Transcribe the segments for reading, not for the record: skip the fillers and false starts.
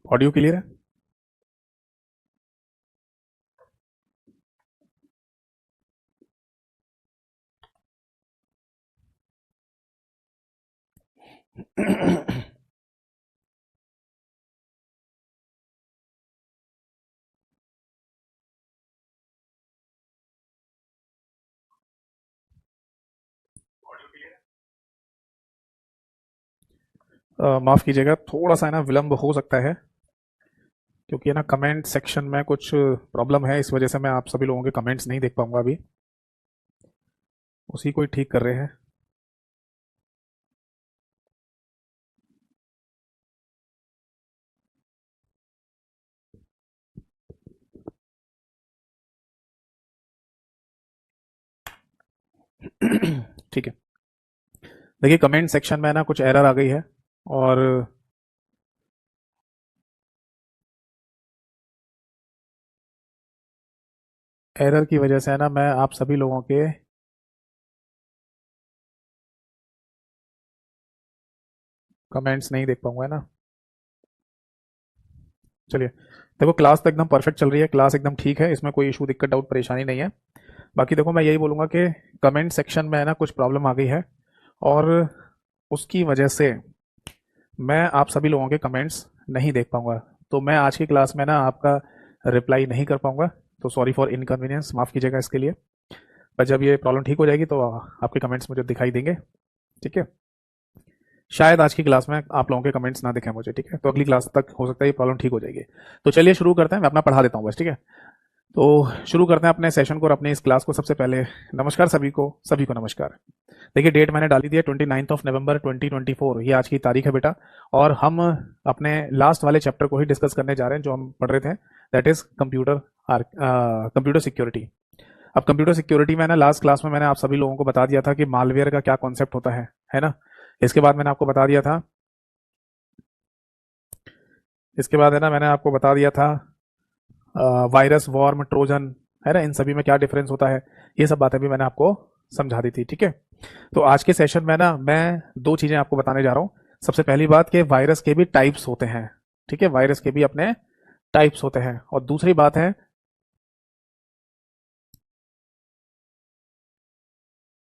Audio clear है? माफ कीजिएगा, थोड़ा सा है ना विलंब हो सकता है, क्योंकि है ना कमेंट सेक्शन में कुछ प्रॉब्लम है, इस वजह से मैं आप सभी लोगों के कमेंट्स नहीं देख पाऊंगा अभी। उसी को ही ठीक कर रहे हैं। ठीक है। देखिए, कमेंट सेक्शन में ना कुछ एरर आ गई है, और एरर की वजह से है ना मैं आप सभी लोगों के कमेंट्स नहीं देख पाऊंगा, है ना। चलिए, देखो क्लास तो एकदम परफेक्ट चल रही है, क्लास एकदम ठीक है, इसमें कोई इशू, दिक्कत, डाउट, परेशानी नहीं है। बाकी देखो, मैं यही बोलूँगा कि कमेंट सेक्शन में है ना कुछ प्रॉब्लम आ गई है, और उसकी वजह से मैं आप सभी लोगों के कमेंट्स नहीं देख पाऊंगा। तो मैं आज की क्लास में ना आपका रिप्लाई नहीं कर पाऊंगा। तो सॉरी फॉर इनकन्वीनियंस, माफ़ कीजिएगा इसके लिए। पर जब ये प्रॉब्लम ठीक हो जाएगी तो आपके कमेंट्स मुझे दिखाई देंगे। ठीक है। शायद आज की क्लास में आप लोगों के कमेंट्स ना दिखें मुझे, ठीक है, तो अगली क्लास तक हो सकता है ये प्रॉब्लम ठीक हो जाएगी। तो चलिए शुरू करते हैं, मैं अपना पढ़ा देता हूँ बस, ठीक है। तो शुरू करते हैं अपने सेशन को और अपने इस क्लास को। सबसे पहले नमस्कार सभी को नमस्कार। देखिए, डेट मैंने डाली दी है 29 नवंबर 2024, ये आज की तारीख है बेटा। और हम अपने लास्ट वाले चैप्टर को ही डिस्कस करने जा रहे हैं जो हम पढ़ रहे थे, दैट इज कंप्यूटर सिक्योरिटी। अब कंप्यूटर सिक्योरिटी में ना लास्ट क्लास में मैंने आप सभी लोगों को बता दिया था कि मालवेयर का क्या कॉन्सेप्ट होता है ना। इसके बाद मैंने आपको बता दिया था इसके बाद है ना मैंने आपको बता दिया था वायरस, वॉर्म, ट्रोजन, है ना, इन सभी में क्या डिफरेंस होता है, ये सब बातें भी मैंने आपको समझा दी थी, ठीक है। तो आज के सेशन में ना मैं दो चीजें आपको बताने जा रहा हूँ। सबसे पहली बात कि वायरस के भी टाइप्स होते हैं, ठीक है, वायरस के भी अपने टाइप्स होते हैं। और दूसरी बात है,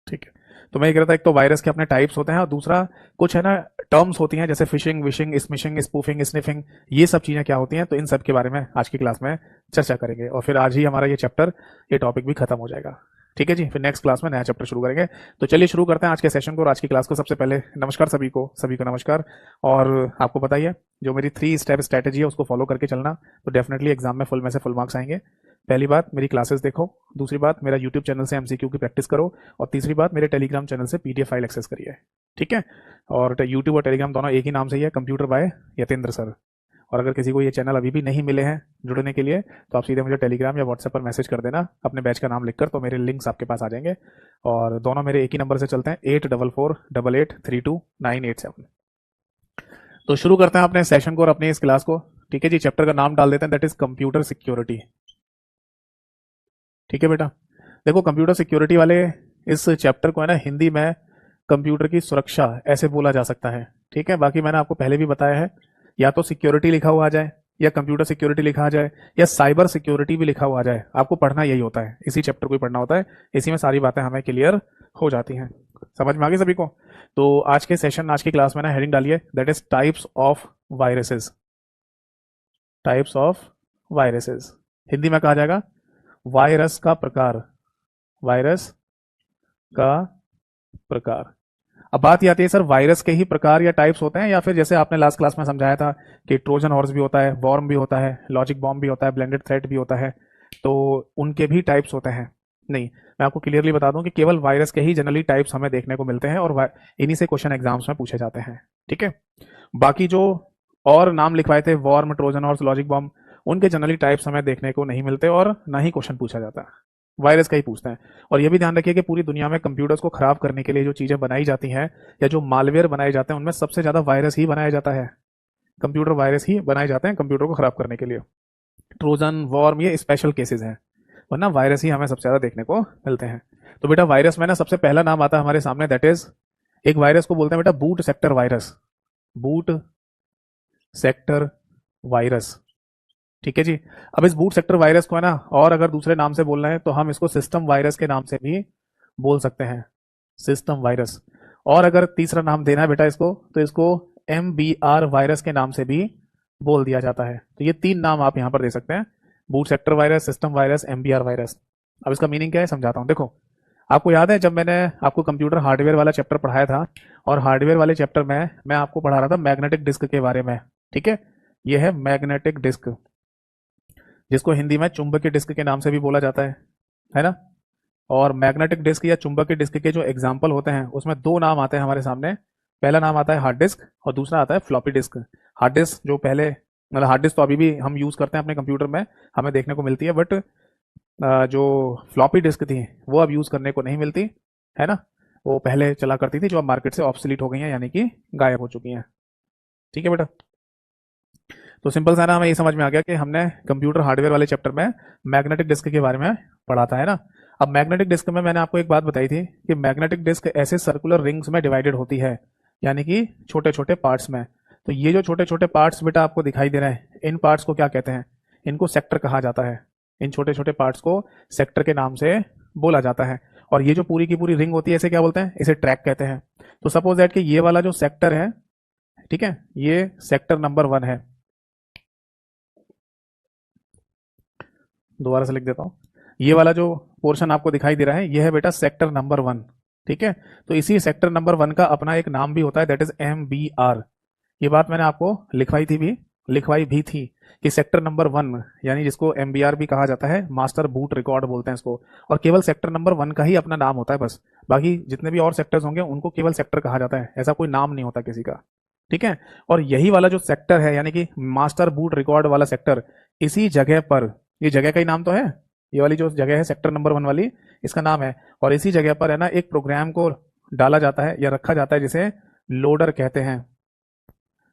ठीक है, तो मैं ये कह रहा था, एक तो वायरस के अपने टाइप्स होते हैं, और दूसरा कुछ है ना टर्म्स होती हैं, जैसे fishing, wishing, smishing, spoofing, sniffing, ये सब चीजें क्या होती हैं, तो इन सब के बारे में आज की क्लास में चर्चा करेंगे। और फिर आज ही हमारा ये चैप्टर, ये टॉपिक भी खत्म हो जाएगा। ठीक है जी, फिर नेक्स्ट क्लास में नया चैप्टर शुरू करेंगे। तो चलिए शुरू करते हैं आज के सेशन को और आज की क्लास को। सबसे पहले नमस्कार सभी को नमस्कार। और आपको बताइए, जो मेरी 3 स्टेप स्ट्रैटेजी है उसको फॉलो करके चलना, तो डेफिनेटली एग्जाम में फुल में से फुल मार्क्स आएंगे। पहली बात, मेरी क्लासेस देखो। दूसरी बात, मेरा यूट्यूब चैनल से एमसीक्यू की प्रैक्टिस करो। और तीसरी बात, मेरे टेलीग्राम चैनल से पीडीएफ फाइल एक्सेस करिए। ठीक है। और यूट्यूब और टेलीग्राम दोनों एक ही नाम से ही है, कंप्यूटर बाय यतेंद्र सर। और अगर किसी को ये चैनल अभी भी नहीं मिले हैं जुड़ने के लिए, तो आप सीधे मुझे टेलीग्राम या व्हाट्सएप पर मैसेज कर देना अपने बैच का नाम लिखकर, तो मेरे लिंक्स आपके पास आ जाएंगे। और दोनों मेरे एक ही नंबर से चलते हैं, 8448832987। तो शुरू करते हैं अपने सेशन को और अपनी इस क्लास को। ठीक है जी, चैप्टर का नाम डाल देते हैं, दैट इज कंप्यूटर सिक्योरिटी। ठीक है बेटा। देखो, कंप्यूटर सिक्योरिटी वाले इस चैप्टर को है ना हिंदी में कंप्यूटर की सुरक्षा ऐसे बोला जा सकता है। ठीक है, बाकी मैंने आपको पहले भी बताया है, या तो सिक्योरिटी लिखा हुआ आ जाए, या कंप्यूटर सिक्योरिटी लिखा आ जाए, या साइबर सिक्योरिटी भी लिखा हुआ आ जाए, आपको पढ़ना यही होता है, इसी चैप्टर को ही पढ़ना होता है। इसी में सारी बातें हमें क्लियर हो जाती हैं। समझ में आ गई सभी को? तो आज के सेशन, आज की क्लास में ना हेडिंग डालिए, that is types of viruses. Types of viruses, Hindi में कहा जाएगा वायरस का प्रकार, वायरस का प्रकार। अब बात ये आती है सर, वायरस के ही प्रकार या टाइप्स होते हैं, या फिर जैसे आपने लास्ट क्लास में समझाया था कि ट्रोजन हॉर्स भी होता है, वॉर्म भी होता है, लॉजिक बॉम्ब भी होता है, ब्लेंडेड थ्रेट भी होता है, तो उनके भी टाइप्स होते हैं? नहीं, मैं आपको क्लियरली बता दूं कि केवल वायरस के ही जनरली टाइप्स हमें देखने को मिलते हैं और इन्हीं से क्वेश्चन एग्जाम्स में पूछे जाते हैं। ठीक है, बाकी जो और नाम लिखवाए थे, worm, Trojan horse, logic bomb, उनके जनरली टाइप्स हमें देखने को नहीं मिलते और ना ही क्वेश्चन पूछा जाता है, वायरस का ही पूछते हैं। और ये भी ध्यान रखिए कि पूरी दुनिया में कंप्यूटर्स को खराब करने के लिए जो चीजें बनाई जाती हैं या जो मालवेयर बनाए जाते हैं, उनमें सबसे ज्यादा वायरस ही बनाया जाता है, कंप्यूटर वायरस ही बनाए जाते हैं कंप्यूटर को खराब करने के लिए। ट्रोजन, वॉर्म ये स्पेशल केसेस हैं, वरना वायरस ही हमें सबसे ज्यादा देखने को मिलते हैं। तो बेटा वायरस में ना सबसे पहला नाम आता है हमारे सामने, दैट इज, एक वायरस को बोलते हैं बेटा boot sector virus, boot sector virus. ठीक है जी। अब इस बूट सेक्टर वायरस को है ना, और अगर दूसरे नाम से बोलना है तो हम इसको सिस्टम वायरस के नाम से भी बोल सकते हैं, सिस्टम वायरस। और अगर तीसरा नाम देना है बेटा इसको, तो इसको MBR वायरस के नाम से भी बोल दिया जाता है। तो ये तीन नाम आप यहां पर दे सकते हैं, boot sector virus, system virus, MBR virus. अब इसका मीनिंग क्या है समझाता हूं। देखो, आपको याद है जब मैंने आपको कंप्यूटर हार्डवेयर वाला चैप्टर पढ़ाया था, और हार्डवेयर वाले चैप्टर में मैं आपको पढ़ा रहा था मैग्नेटिक डिस्क के बारे में। ठीक है, ये है मैग्नेटिक डिस्क, जिसको हिंदी में चुंबकीय डिस्क के नाम से भी बोला जाता है ना। और मैग्नेटिक डिस्क या चुंबकीय डिस्क के जो एग्जाम्पल होते हैं उसमें दो नाम आते हैं हमारे सामने। पहला नाम आता है हार्ड डिस्क और दूसरा आता है फ्लॉपी डिस्क। हार्ड डिस्क जो पहले, मतलब हार्ड डिस्क तो अभी भी हम यूज करते हैं अपने कंप्यूटर में, हमें देखने को मिलती है, बट जो फ्लॉपी डिस्क थी वो अब यूज करने को नहीं मिलती है ना। वो पहले चला करती थी, जो अब मार्केट से ऑब्सोलीट हो गई हैं, यानी कि गायब हो चुकी हैं। ठीक है बेटा, तो सिंपल सा ना हमें ये समझ में आ गया कि हमने कंप्यूटर हार्डवेयर वाले चैप्टर में मैग्नेटिक डिस्क के बारे में पढ़ा था, है ना। अब मैग्नेटिक डिस्क में मैंने आपको एक बात बताई थी कि मैग्नेटिक डिस्क ऐसे सर्कुलर रिंग्स में डिवाइडेड होती है, यानी कि छोटे छोटे पार्ट्स में। तो ये जो छोटे छोटे पार्ट्स बेटा आपको दिखाई दे रहे हैं, इन पार्ट्स को क्या कहते हैं? इनको सेक्टर कहा जाता है। इन छोटे छोटे पार्ट्स को सेक्टर के नाम से बोला जाता है। और ये जो पूरी की पूरी रिंग होती है, इसे क्या बोलते हैं? इसे ट्रैक कहते हैं। तो सपोज दैट कि ये वाला जो सेक्टर है, ठीक है, ये सेक्टर नंबर 1 है। दोबारा से लिख देता हूं, ये वाला जो पोर्शन आपको दिखाई दे रहा है, ये है बेटा सेक्टर नंबर 1। ठीक है, तो इसी सेक्टर नंबर 1 का अपना एक नाम भी होता है, दैट इज MBR। ये बात मैंने आपको लिखवाई भी थी कि सेक्टर नंबर 1, यानी जिसको MBR भी कहा जाता है, मास्टर बूट रिकॉर्ड बोलते हैं इसको, और केवल सेक्टर नंबर 1 का ही अपना नाम होता है बस। बाकी जितने भी और सेक्टर्स होंगे उनको केवल सेक्टर कहा जाता है, ऐसा कोई नाम नहीं होता किसी का। ठीक है, और यही वाला जो सेक्टर है, यानी कि मास्टर बूट रिकॉर्ड वाला सेक्टर, इसी जगह पर, ये जगह का ही नाम तो है, ये वाली जो जगह है सेक्टर नंबर 1 वाली, इसका नाम है। और इसी जगह पर है ना एक प्रोग्राम को डाला जाता है या रखा जाता है, जिसे लोडर कहते हैं।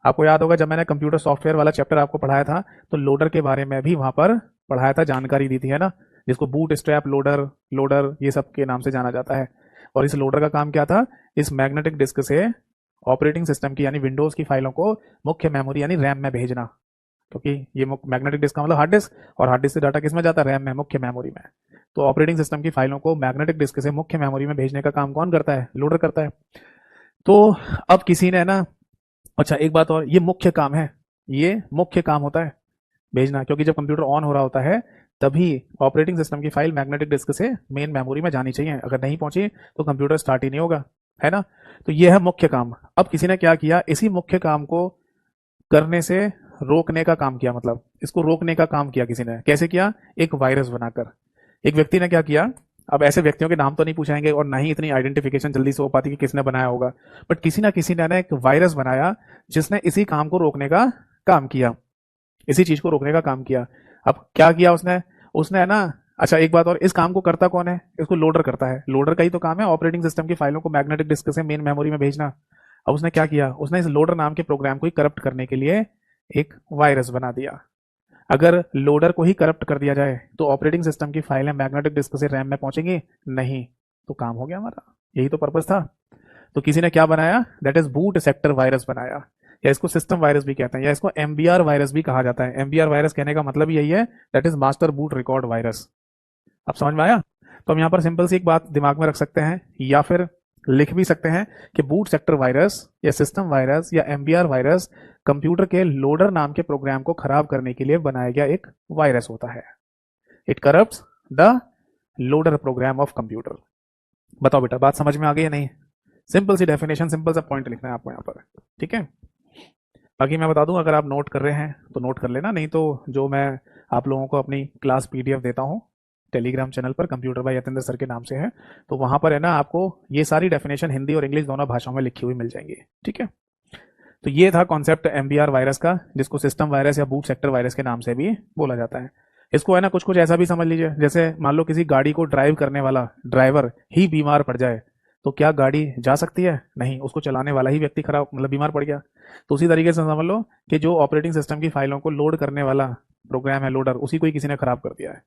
आपको याद होगा जब मैंने कंप्यूटर सॉफ्टवेयर वाला चैप्टर आपको पढ़ाया था, तो लोडर के बारे में भी वहां पर पढ़ाया था, जानकारी दी थी, है ना, जिसको बूट स्ट्रैप लोडर, लोडर ये सब के नाम से जाना जाता है। और इस लोडर का काम क्या था? इस मैग्नेटिक डिस्क से ऑपरेटिंग सिस्टम की यानी विंडोज की फाइलों को मुख्य मेमोरी यानी रैम में भेजना, क्योंकि ये मैग्नेटिक डिस्क का मतलब हार्ड डिस्क, और हार्ड डिस्क से डाटा किस में जाता है? रैम में, मुख्य मेमोरी में। तो ऑपरेटिंग सिस्टम की फाइलों को मैग्नेटिक डिस्क से मुख्य मेमोरी में भेजने का काम कौन करता है? लोडर करता है। तो अब किसी ने ना, अच्छा एक बात और, ये मुख्य काम है, ये मुख्य काम होता है भेजना, क्योंकि जब कंप्यूटर ऑन हो रहा होता है तभी ऑपरेटिंग सिस्टम की फाइल मैग्नेटिक डिस्क से मेन मेमोरी में जानी चाहिए। अगर नहीं पहुंची तो कंप्यूटर स्टार्ट ही नहीं होगा, है ना। तो ये है मुख्य काम। अब किसी ने क्या किया, इसी मुख्य काम को करने से रोकने का काम किया, मतलब इसको रोकने का काम किया किसी ने। कैसे किया? एक वायरस बनाकर। एक व्यक्ति ने क्या किया, अब ऐसे व्यक्तियों के नाम तो नहीं पूछाएंगे और ना ही इतनी आइडेंटिफिकेशन जल्दी से हो पाती कि किसने बनाया होगा, बट किसी ना किसी ने ना एक वायरस बनाया जिसने इसी काम को रोकने का काम किया, इसी चीज को रोकने का काम किया। अब क्या किया उसने? उसने है ना, अच्छा एक बात और, इस काम को करता कौन है? इसको लोडर करता है। लोडर का ही तो काम है ऑपरेटिंग सिस्टम की फाइलों को मैग्नेटिक डिस्क से मेन मेमोरी में भेजना। अब उसने क्या किया? उसने इस लोडर नाम के प्रोग्राम को ही करप्ट करने के लिए एक वायरस बना दिया। अगर लोडर को ही करप्ट कर दिया जाए तो ऑपरेटिंग सिस्टम की फाइलें मैग्नेटिक डिस्क से रैम में पहुंचेंगी नहीं, तो काम हो गया हमारा, यही तो पर्पस था। तो किसी ने क्या बनाया? That is boot sector virus बनाया, या इसको सिस्टम वायरस भी कहते हैं, या इसको MBR वायरस भी कहा जाता है। MBR वायरस कहने का मतलब यही है, that is master boot record virus. अब समझ में आया? तो हम यहाँ पर सिंपल सी एक बात दिमाग में रख सकते हैं, या फिर लिख भी सकते हैं कि बूट सेक्टर वायरस या सिस्टम वायरस या एमबीआर वायरस कंप्यूटर के लोडर नाम के प्रोग्राम को खराब करने के लिए बनाया गया एक वायरस होता है। It corrupts the loader program of computer. बताओ बेटा, बात समझ में आ गई या नहीं? सिंपल सी डेफिनेशन, सिंपल सा पॉइंट लिखना है आपको यहाँ पर, ठीक है। बाकी मैं बता दूं, अगर आप नोट कर रहे हैं तो नोट कर लेना, नहीं तो जो मैं आप लोगों को अपनी क्लास पीडीएफ देता हूँ टेलीग्राम चैनल पर, कंप्यूटर बाय यतेंद्र सर के नाम से है, तो वहां पर है ना आपको ये सारी डेफिनेशन हिंदी और इंग्लिश दोनों भाषाओं में लिखी हुई मिल जाएंगी, ठीक है। तो ये था कॉन्सेप्ट एमबीआर वायरस का, जिसको सिस्टम वायरस या बूट सेक्टर वायरस के नाम से भी बोला जाता है। इसको है ना कुछ कुछ ऐसा भी समझ लीजिए, जैसे मान लो किसी गाड़ी को ड्राइव करने वाला ड्राइवर ही बीमार पड़ जाए, तो क्या गाड़ी जा सकती है? नहीं, उसको चलाने वाला ही व्यक्ति खराब मतलब बीमार पड़ गया। तो उसी तरीके से समझ लो कि जो ऑपरेटिंग सिस्टम की फाइलों को लोड करने वाला प्रोग्राम है लोडर, उसी को ही किसी ने खराब कर दिया है।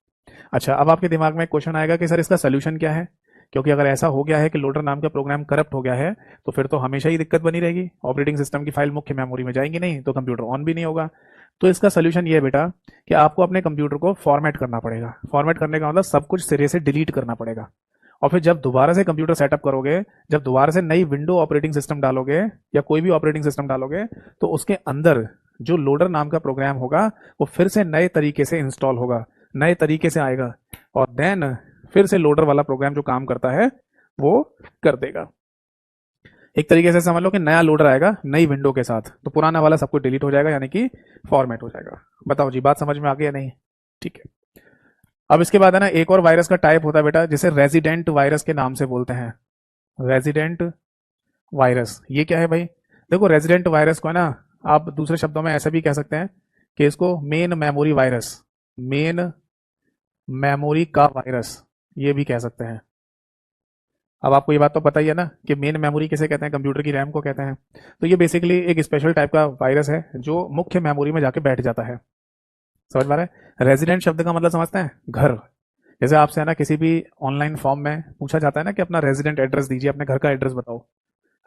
अच्छा, अब आपके दिमाग में एक क्वेश्चन आएगा कि सर इसका सोल्यूशन क्या है, क्योंकि अगर ऐसा हो गया है कि लोडर नाम का प्रोग्राम करप्ट हो गया है, तो फिर तो हमेशा ही दिक्कत बनी रहेगी, ऑपरेटिंग सिस्टम की फाइल मुख्य मेमोरी में जाएंगी नहीं, तो कंप्यूटर ऑन भी नहीं होगा। तो इसका सोल्यूशन ये है बेटा कि आपको अपने कंप्यूटर को फॉर्मेट करना पड़ेगा। फॉर्मेट करने का मतलब सब कुछ सिरे से डिलीट करना पड़ेगा, और फिर जब दोबारा से कंप्यूटर सेटअप करोगे, जब दोबारा से नई विंडो ऑपरेटिंग सिस्टम डालोगे या कोई भी ऑपरेटिंग सिस्टम डालोगे, तो उसके अंदर जो लोडर नाम का प्रोग्राम होगा वो फिर से नए तरीके से इंस्टॉल होगा, नए तरीके से आएगा, और देन फिर से लोडर वाला प्रोग्राम जो काम करता है वो कर देगा। एक तरीके से समझ लो कि नया लोडर आएगा नई विंडो के साथ, तो पुराना वाला सब कुछ डिलीट हो जाएगा, यानी कि फॉर्मेट हो जाएगा। बताओ जी, बात समझ में आ गई या नहीं? ठीक है। अब इसके बाद है ना एक और वायरस का टाइप होता है बेटा, जिसे रेजिडेंट वायरस के नाम से बोलते हैं। रेजिडेंट वायरस, ये क्या है भाई? देखो, रेजिडेंट वायरस को है ना आप दूसरे शब्दों में ऐसा भी कह सकते हैं कि इसको main memory virus, main memory का वायरस, ये भी कह सकते हैं। अब आपको ये बात तो पता ही है ना कि मेन मेमोरी किसे कहते हैं, कंप्यूटर की रैम को कहते हैं। तो ये बेसिकली एक स्पेशल टाइप का वायरस है जो मुख्य मेमोरी में जाके बैठ जाता है। समझ पा रहे हैं? रेजिडेंट शब्द का मतलब समझते हैं, घर। जैसे आपसे है ना किसी भी ऑनलाइन फॉर्म में पूछा जाता है ना कि अपना रेजिडेंट एड्रेस दीजिए, अपने घर का एड्रेस बताओ,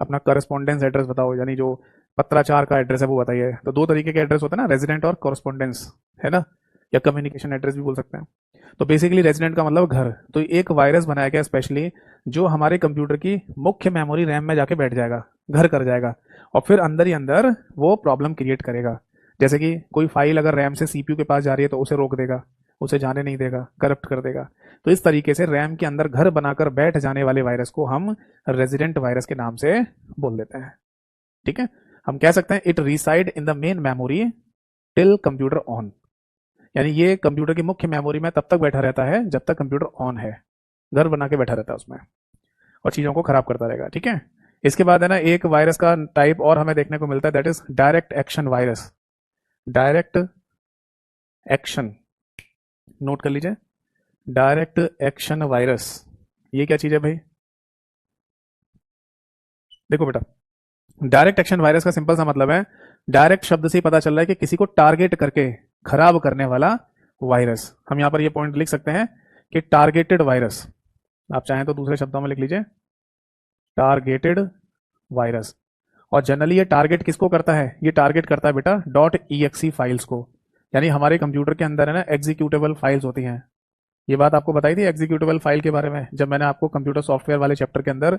अपना करस्पॉन्डेंस एड्रेस बताओ, यानी जो पत्राचार का एड्रेस है वो बताइए। तो दो तरीके के एड्रेस होते हैं ना, रेजिडेंट और कॉरस्पॉन्डेंस, है ना, या कम्युनिकेशन एड्रेस भी बोल सकते हैं। तो बेसिकली रेजिडेंट का मतलब घर। तो एक वायरस बनाया गया स्पेशली जो हमारे कंप्यूटर की मुख्य मेमोरी रैम में जाके बैठ जाएगा, घर कर जाएगा, और फिर अंदर ही अंदर वो प्रॉब्लम क्रिएट करेगा। जैसे कि कोई फाइल अगर रैम से सीपीयू के पास जा रही है तो उसे रोक देगा, उसे जाने नहीं देगा, करप्ट कर देगा। तो इस तरीके से रैम के अंदर घर बनाकर बैठ जाने वाले वायरस को हम रेजिडेंट वायरस के नाम से बोल देते हैं, ठीक है। हम कह सकते हैं it reside in the main memory till computer on, यानी ये कंप्यूटर की मुख्य मेमोरी में तब तक बैठा रहता है जब तक कंप्यूटर ऑन है, घर बना के बैठा रहता है उसमें और चीजों को खराब करता रहेगा, ठीक है। इसके बाद है ना एक वायरस का टाइप और हमें देखने को मिलता है, that is direct action virus. Direct action, note कर लीजिए, डायरेक्ट एक्शन वायरस। ये क्या चीज है भाई? देखो बेटा, डायरेक्ट एक्शन वायरस का सिंपल सा मतलब है, डायरेक्ट शब्द से ही पता चल रहा है कि किसी को टारगेट करके खराब करने वाला वायरस। हम यहां पर ये पॉइंट लिख सकते हैं कि टारगेटेड वायरस, आप चाहें तो दूसरे शब्दों में लिख लीजिए टारगेटेड वायरस। और जनरली ये टारगेट किसको करता है? ये टारगेट करता है बेटा डॉट ई फाइल्स को, यानी हमारे कंप्यूटर के अंदर है ना एग्जीक्यूटेबल फाइल्स होती हैं। ये बात आपको बताई थी एग्जीक्यूटेबल फाइल के बारे में, जब मैंने आपको कंप्यूटर सॉफ्टवेयर वाले चैप्टर के अंदर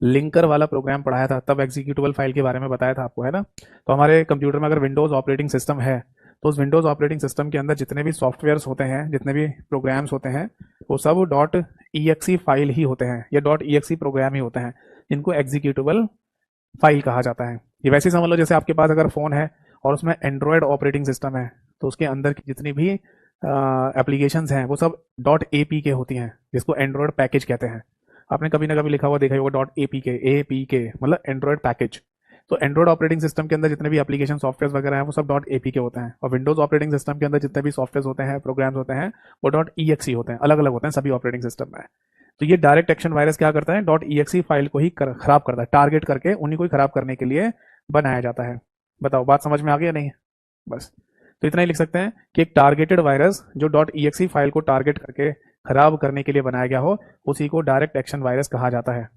लिंकर वाला प्रोग्राम पढ़ाया था, तब एग्जीक्यूटेबल फाइल के बारे में बताया था आपको, है ना। तो हमारे कंप्यूटर में अगर विंडोज ऑपरेटिंग सिस्टम है, तो उस विंडोज ऑपरेटिंग सिस्टम के अंदर जितने भी सॉफ्टवेयर्स होते हैं, जितने भी प्रोग्राम्स होते हैं, वो सब डॉट ई फाइल ही होते हैं या डॉट ई प्रोग्राम ही होते हैं, इनको एग्जीक्यूटेबल फाइल कहा जाता है। ये वैसे समझ लो जैसे आपके पास अगर फोन है और उसमें एंड्रॉयड ऑपरेटिंग सिस्टम है, तो उसके अंदर की जितनी भी एप्लीकेशंस हैं वो सब डॉट ए होती हैं, जिसको एंड्रॉयड पैकेज कहते हैं। आपने कभी ना कभी लिखा हुआ देखा होगा डॉट ए पी के मतलब एंड्रॉयड पैकेज। तो एंड्रॉयड ऑपरेटिंग सिस्टम के अंदर जितने भी एप्लीकेशन सॉफ्टवेयर वगैरह हैं वो सब डॉट ए होते हैं, और विंडोज ऑपरेटिंग सिस्टम के अंदर जितने भी सॉफ्टवेयर होते हैं, प्रोग्राम्स होते हैं, वो डॉट ई होते हैं, अलग अलग होते हैं सभी ऑपरेटिंग सिस्टम में। तो ये डायरेक्ट एक्शन वायरस क्या करता है? डॉट ई फाइल को ही खराब करता है, टारगेट करके उन्हीं को ही खराब करने के लिए बनाया जाता है। बताओ, बात समझ में आ गई या नहीं? बस, तो इतना ही लिख सकते हैं कि एक टारगेटेड वायरस जो डॉट ई फाइल को टारगेट करके खराब करने के लिए बनाया गया हो, उसी को डायरेक्ट एक्शन वायरस कहा जाता है।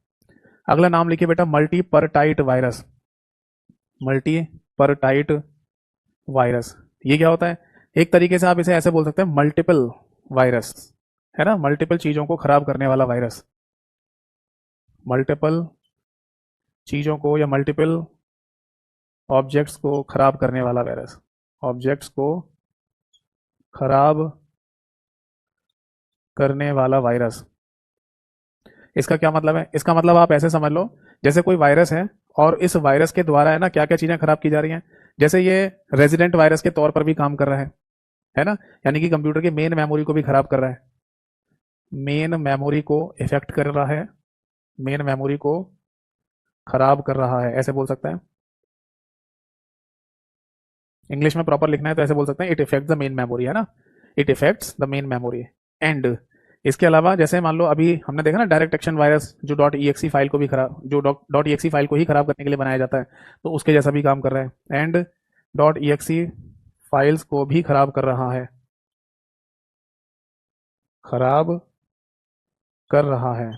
अगला नाम लिखिए बेटा, मल्टीपरटाइट वायरस। मल्टीपरटाइट वायरस, ये क्या होता है? एक तरीके से आप इसे ऐसे बोल सकते हैं, मल्टीपल वायरस, है ना, मल्टीपल चीजों को खराब करने वाला वायरस, मल्टीपल चीज़ों को या मल्टीपल ऑब्जेक्ट्स को खराब करने वाला वायरस, ऑब्जेक्ट्स को खराब करने वाला वायरस। इसका क्या मतलब है? इसका मतलब आप ऐसे समझ लो, जैसे कोई वायरस है और इस वायरस के द्वारा है ना क्या क्या चीज़ें खराब की जा रही हैं। जैसे ये रेजिडेंट वायरस के तौर पर भी काम कर रहा है ना, यानी कि कंप्यूटर की मेन मेमोरी को भी खराब कर रहा है, मेन मेमोरी को इफेक्ट कर रहा है, मेन मेमोरी को खराब कर रहा है, ऐसे बोल सकते हैं। इंग्लिश में प्रॉपर लिखना है तो ऐसे बोल सकते हैं, it effects the main memory, है ना, it effects the main memory. And इसके अलावा जैसे मान लो अभी हमने देखा ना डायरेक्ट एक्शन वायरस, जो डॉट ई एक्सी फाइल को भी खराब, जो डॉट ई एक्सी फाइल को ही खराब करने के लिए बनाया जाता है, तो उसके जैसा भी काम कर रहा है। And dot E exe files को भी खराब कर रहा है, खराब कर रहा है।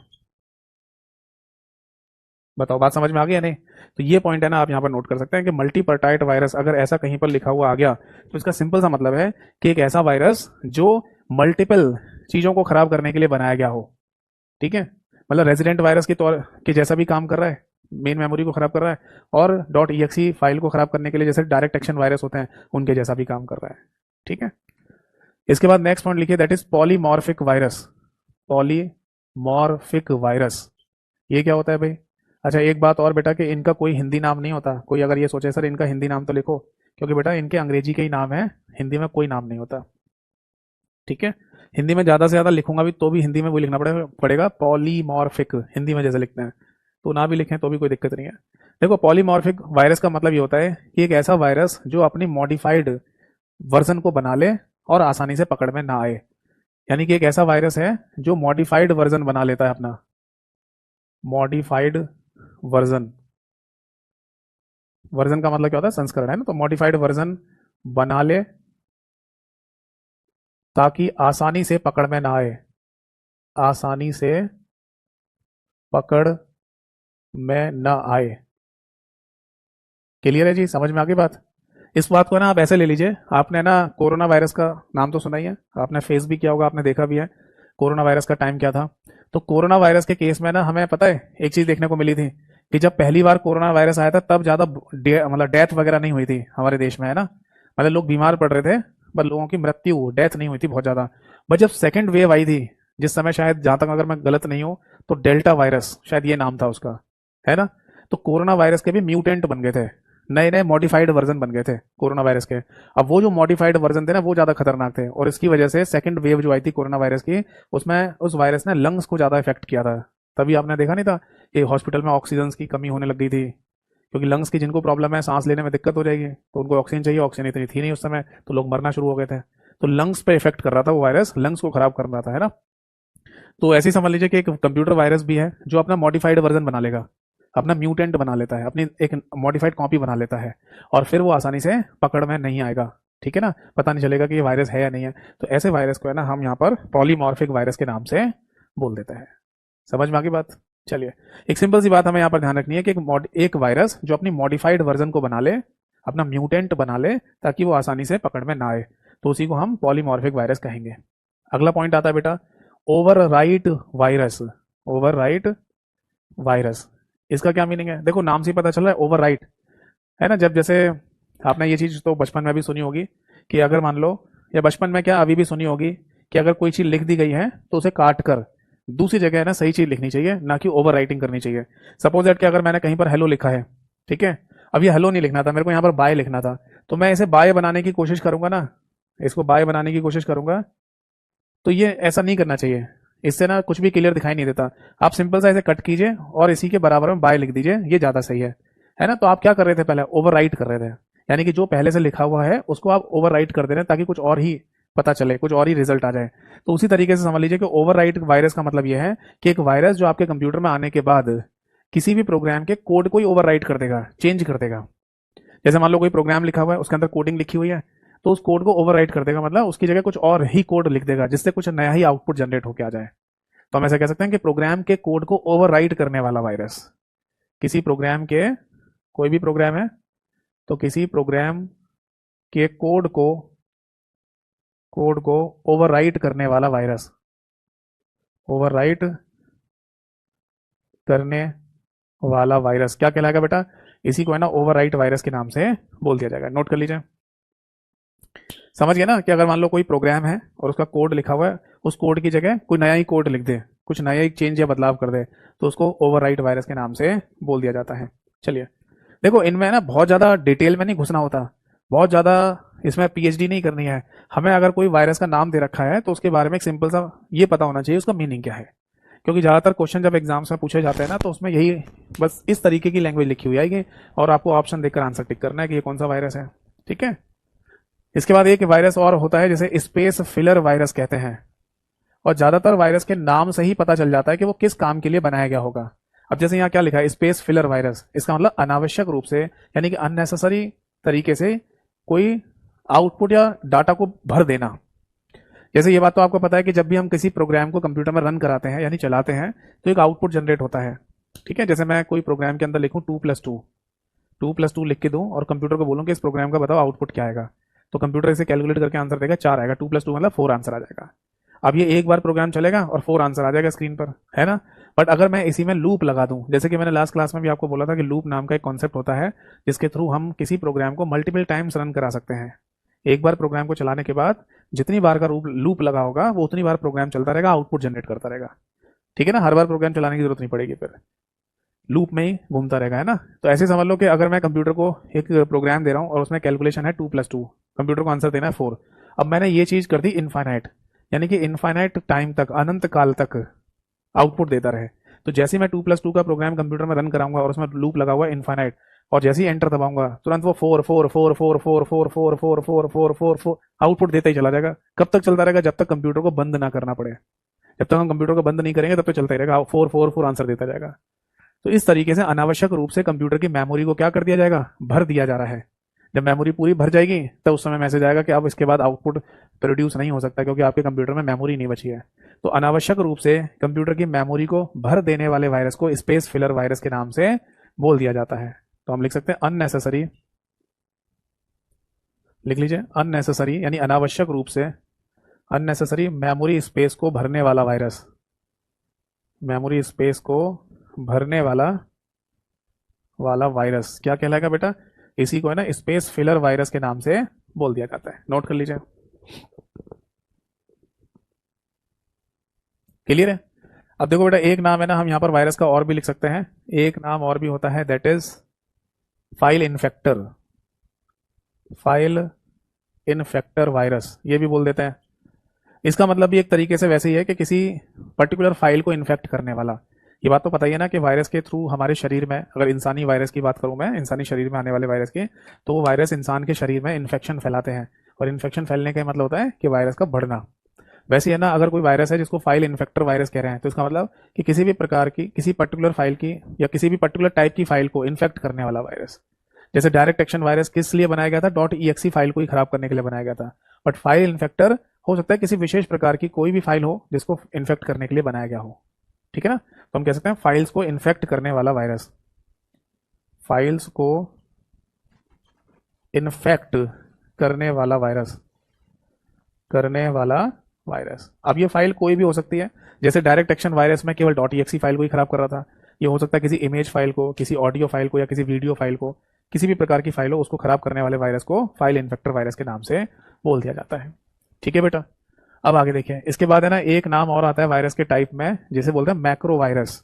बताओ बात समझ में आ गई या नहीं? तो ये पॉइंट है ना, आप यहाँ पर नोट कर सकते हैं कि मल्टीपर्टाइट वायरस अगर ऐसा कहीं पर लिखा हुआ आ गया तो इसका सिंपल सा मतलब है कि एक ऐसा वायरस जो मल्टीपल चीजों को खराब करने के लिए बनाया गया हो। ठीक है, मतलब रेजिडेंट वायरस के तौर के जैसा भी काम कर रहा है, मेन मेमोरी को खराब कर रहा है, और डॉट ई फाइल को खराब करने के लिए जैसे डायरेक्ट एक्शन वायरस होते हैं उनके जैसा भी काम कर रहा है। ठीक है, इसके बाद नेक्स्ट पॉइंट लिखिए, that is polymorphic virus. Polymorphic virus, ये क्या होता है भाई? अच्छा एक बात और बेटा, कि इनका कोई हिंदी नाम नहीं होता। कोई अगर ये सोचे सर इनका हिंदी नाम तो लिखो, क्योंकि बेटा इनके अंग्रेजी के ही नाम है, हिंदी में कोई नाम नहीं होता। ठीक है, हिंदी में ज़्यादा से ज़्यादा लिखूंगा भी तो भी हिंदी में वही लिखना पड़ेगा पॉलीमॉर्फिक, हिंदी में जैसे लिखते हैं, तो ना भी लिखें तो भी कोई दिक्कत नहीं है। देखो पॉलीमॉर्फिक वायरस का मतलब ये होता है कि एक ऐसा वायरस जो अपनी मॉडिफाइड वर्जन को बना ले और आसानी से पकड़ में ना आए। यानी कि एक ऐसा वायरस है जो मॉडिफाइड वर्जन बना लेता है अपना, मॉडिफाइड वर्जन, वर्जन का मतलब क्या होता है? संस्करण, है ना, तो मॉडिफाइड वर्जन बना ले ताकि आसानी से पकड़ में ना आए, आसानी से पकड़ में न आए। क्लियर है जी, समझ में आ गई बात? इस बात को ना आप ऐसे ले लीजिए, आपने ना कोरोना वायरस का नाम तो सुना ही है, आपने फेस भी किया होगा, आपने देखा भी है कोरोना वायरस का टाइम क्या था। तो कोरोना वायरस के केस में ना हमें पता है एक चीज देखने को मिली थी, कि जब पहली बार कोरोना वायरस आया था तब ज्यादा मतलब डेथ वगैरह नहीं हुई थी हमारे देश में, है ना, मतलब लोग बीमार पड़ रहे थे पर लोगों की मृत्यु, डेथ नहीं हुई थी बहुत ज्यादा। बट जब सेकेंड वेव आई थी, जिस समय शायद जहां तक अगर मैं गलत नहीं हूं तो डेल्टा वायरस शायद ये नाम था उसका, है ना, तो कोरोना वायरस के भी म्यूटेंट बन गए थे, नए नए मॉडिफाइड वर्जन बन गए थे कोरोना वायरस के। अब वो जो मॉडिफाइड वर्जन थे ना वो ज्यादा खतरनाक थे, और इसकी वजह से सेकंड वेव जो आई थी कोरोना वायरस की, उसमें उस वायरस ने लंग्स को ज्यादा इफेक्ट किया था। तभी आपने देखा नहीं था कि हॉस्पिटल में ऑक्सीजन की कमी होने लग गई थी, क्योंकि लंग्स की जिनको प्रॉब्लम है, सांस लेने में दिक्कत हो जाएगी, तो उनको ऑक्सीजन चाहिए, ऑक्सीजन इतनी थी नहीं उस समय, तो लोग मरना शुरू हो गए थे। तो लंग्स पे इफेक्ट कर रहा था वो वायरस, लंग्स को खराब कर रहा था, है ना। तो ऐसे ही समझ लीजिए कि एक कंप्यूटर वायरस भी है जो अपना मॉडिफाइड वर्जन बना लेगा, अपना म्यूटेंट बना लेता है, अपनी एक मॉडिफाइड कॉपी बना लेता है, और फिर वो आसानी से पकड़ में नहीं आएगा। ठीक है ना, पता नहीं चलेगा कि ये वायरस है या नहीं है। तो ऐसे वायरस को है ना हम यहाँ पर पॉलीमॉर्फिक वायरस के नाम से बोल देते हैं। समझ में आ गई बात? चलिए, एक सिंपल सी बात हमें यहाँ पर ध्यान रखनी है कि एक वायरस जो अपनी मॉडिफाइड वर्जन को बना ले, अपना म्यूटेंट बना ले, ताकि वो आसानी से पकड़ में ना आए, तो उसी को हम पॉलीमॉर्फिक वायरस कहेंगे। अगला पॉइंट आता है बेटा, ओवरराइट वायरस। ओवरराइट वायरस, इसका क्या मीनिंग है? देखो नाम से ही पता चल रहा है ओवरराइट, है ना। जब जैसे आपने ये चीज तो बचपन में भी सुनी होगी कि अगर मान लो, या बचपन में क्या अभी भी सुनी होगी, कि अगर कोई चीज लिख दी गई है तो उसे काट कर दूसरी जगह है ना सही चीज लिखनी चाहिए, ना कि ओवर राइटिंग करनी चाहिए। सपोज दैट कि अगर मैंने कहीं पर हेलो लिखा है, ठीक है, अब ये हेलो नहीं लिखना था, मेरे को यहाँ पर बाय लिखना था, तो मैं इसे बाय बनाने की कोशिश करूंगा ना, इसको बाय बनाने की कोशिश करूंगा, तो ये ऐसा नहीं करना चाहिए, इससे ना कुछ भी क्लियर दिखाई नहीं देता। आप सिंपल सा इसे कट कीजिए और इसी के बराबर में बाय लिख दीजिए, ये ज्यादा सही है ना। तो आप क्या कर रहे थे, पहले ओवर राइट कर रहे थे, यानी कि जो पहले से लिखा हुआ है उसको आप ओवर राइट कर दे रहे हैं ताकि कुछ और ही पता चले, कुछ और ही रिजल्ट आ जाए। तो उसी तरीके से समझ लीजिए कि ओवर राइट वायरस का मतलब यह है कि एक वायरस जो आपके कंप्यूटर में आने के बाद किसी भी प्रोग्राम के कोड को ही ओवर राइट कर देगा, चेंज कर देगा। जैसे मान लो कोई प्रोग्राम लिखा हुआ है, उसके अंदर कोडिंग लिखी हुई है, तो उस कोड को ओवरराइट कर देगा, मतलब उसकी जगह कुछ और ही कोड लिख देगा जिससे कुछ नया ही आउटपुट जनरेट होकर आ जाए। तो हम ऐसा कह सकते हैं कि प्रोग्राम के कोड को ओवरराइट करने वाला वायरस, किसी प्रोग्राम के, कोई भी प्रोग्राम है तो किसी प्रोग्राम के कोड को ओवरराइट करने वाला वायरस, ओवरराइट करने वाला वायरस क्या कहलाएगा बेटा? इसी को है ना ओवरराइट वायरस के नाम से बोल दिया जाएगा। नोट कर लीजिए। समझ गए ना कि अगर मान लो कोई प्रोग्राम है और उसका कोड लिखा हुआ है, उस कोड की जगह कोई नया ही कोड लिख दे, कुछ नया ही चेंज या बदलाव कर दे, तो उसको ओवरराइट वायरस के नाम से बोल दिया जाता है। चलिए देखो, इनमें ना बहुत ज़्यादा डिटेल में नहीं घुसना होता, बहुत ज़्यादा इसमें पीएचडी नहीं करनी है। हमें अगर कोई वायरस का नाम दे रखा है तो उसके बारे में एक सिंपल सा ये पता होना चाहिए उसका मीनिंग क्या है। क्योंकि ज़्यादातर क्वेश्चन जब एग्जाम्स में पूछे जाते हैं ना, तो उसमें यही बस इस तरीके की लैंग्वेज लिखी हुई आएगी और आपको ऑप्शन देखकर आंसर टिक करना है कि ये कौन सा वायरस है। ठीक है। इसके बाद एक वायरस और होता है जिसे स्पेस फिलर वायरस कहते हैं, और ज्यादातर वायरस के नाम से ही पता चल जाता है कि वो किस काम के लिए बनाया गया होगा। अब जैसे यहाँ क्या लिखा है, स्पेस फिलर वायरस, इसका मतलब अनावश्यक रूप से यानी कि अननेसेसरी तरीके से कोई आउटपुट या डाटा को भर देना। जैसे ये बात तो आपको पता है कि जब भी हम किसी प्रोग्राम को कंप्यूटर में रन कराते हैं यानी चलाते हैं तो एक आउटपुट जनरेट होता है। ठीक है। जैसे मैं कोई प्रोग्राम के अंदर लिखूं 2+2 लिख के दूं और कंप्यूटर को बोलूं कि इस प्रोग्राम का बताओ आउटपुट क्या आएगा, तो कंप्यूटर इसे कैलकुलेट करके आंसर देगा 4 आएगा। 2+2 मतलब 4 आंसर आ जाएगा। अब ये एक बार प्रोग्राम चलेगा और 4 आंसर आ जाएगा स्क्रीन पर, है ना। बट अगर मैं इसी में लूप लगा दूं, जैसे कि मैंने लास्ट क्लास में भी आपको बोला था कि लूप नाम का एक कॉन्सेप्ट होता है जिसके थ्रू हम किसी प्रोग्राम को मल्टीपल टाइम्स रन करा सकते हैं। एक बार प्रोग्राम को चलाने के बाद जितनी बार का लूप लगा होगा वो उतनी बार प्रोग्राम चलता रहेगा, आउटपुट जनरेट करता रहेगा। ठीक है ना। हर बार प्रोग्राम चलाने की जरूरत नहीं पड़ेगी, फिर लूप में ही घूमता रहेगा, है ना। तो ऐसे समझ लो कि अगर मैं कंप्यूटर को एक प्रोग्राम दे रहा हूँ और उसमें कैलकुलेशन है 2+2, कंप्यूटर को आंसर देना है 4। अब मैंने ये चीज कर दी इनफाइनाइट, यानी कि इनफाइनाइट टाइम तक, अनंत काल तक आउटपुट देता रहे। तो जैसे ही मैं 2+2 का प्रोग्राम कंप्यूटर में रन कराऊंगा और उसमें लूप लगा हुआ है इनफाइनाइट, और जैसे ही एंटर दबाऊंगा तुरंत वो 4 आउटपुट देता ही चला जाएगा। कब तक चलता रहेगा? जब तक कंप्यूटर को बंद ना करना पड़े। जब तक हम कंप्यूटर को बंद नहीं करेंगे तब तक चलता ही रहेगा, 4 आंसर देता जाएगा। तो इस तरीके से अनावश्यक रूप से कंप्यूटर की मेमोरी को क्या कर दिया जाएगा? भर दिया जा रहा है। जब मेमोरी पूरी भर जाएगी तब उस समय मैसेज आएगा कि अब इसके बाद आउटपुट प्रोड्यूस नहीं हो सकता क्योंकि आपके कंप्यूटर में मेमोरी नहीं बची है। तो अनावश्यक रूप से कंप्यूटर की मेमोरी को भर देने वाले वायरस को स्पेस फिलर वायरस के नाम से बोल दिया जाता है। तो हम लिख सकते हैं अननेसेसरी, लिख लीजिए अननेसेसरी यानी अनावश्यक रूप से, अननेसेसरी मेमोरी स्पेस को भरने वाला वायरस, मेमोरी स्पेस को भरने वाला वायरस क्या कहलाएगा बेटा? इसी को है ना स्पेस फिलर वायरस के नाम से बोल दिया जाता है। नोट कर लीजिए। क्लियर है। अब देखो बेटा, एक नाम है ना हम यहाँ पर वायरस का और भी लिख सकते हैं, एक नाम और भी होता है, that is file infector, file infector virus, ये भी बोल देते हैं। इसका मतलब भी एक तरीके से वैसे ही है कि किसी पर्टिकुलर फाइल को इन्फेक्ट करने वाला। ये बात तो पता ही है ना कि वायरस के थ्रू हमारे शरीर में, अगर इंसानी वायरस की बात करूं मैं, इंसानी शरीर में आने वाले वायरस की, तो वो वायरस इंसान के शरीर में इन्फेक्शन फैलाते हैं, और इन्फेक्शन फैलने का मतलब होता है कि वायरस का बढ़ना। वैसे है ना, अगर कोई वायरस है जिसको फाइल इन्फेक्टर वायरस कह रहे हैं, तो इसका मतलब कि किसी भी प्रकार की, किसी पर्टिकुलर फाइल की या किसी भी पर्टिकुलर टाइप की फाइल को इन्फेक्ट करने वाला वायरस। जैसे डायरेक्ट एक्शन वायरस किस लिए बनाया गया था? .exe फाइल को ही खराब करने के लिए बनाया गया था। बट फाइल इन्फेक्टर हो सकता है किसी विशेष प्रकार की कोई भी फाइल हो जिसको इन्फेक्ट करने के लिए बनाया गया हो। ठीक है ना। तो हम कह सकते हैं फाइल्स को इन्फेक्ट करने वाला वायरस, फाइल्स को इन्फेक्ट करने वाला वायरस, करने वाला वायरस। अब ये फाइल कोई भी हो सकती है, जैसे डायरेक्ट एक्शन वायरस में केवल .exe फाइल को ही खराब कर रहा था। ये हो सकता है किसी इमेज फाइल को, किसी ऑडियो फाइल को, या किसी वीडियो फाइल को, किसी भी प्रकार की फाइल हो उसको खराब करने वाले वायरस को फाइल इन्फेक्टर वायरस के नाम से बोल दिया जाता है। ठीक है बेटा। अब आगे देखिए, इसके बाद है ना एक नाम और आता है वायरस के टाइप में, जिसे बोलते हैं मैक्रो वायरस।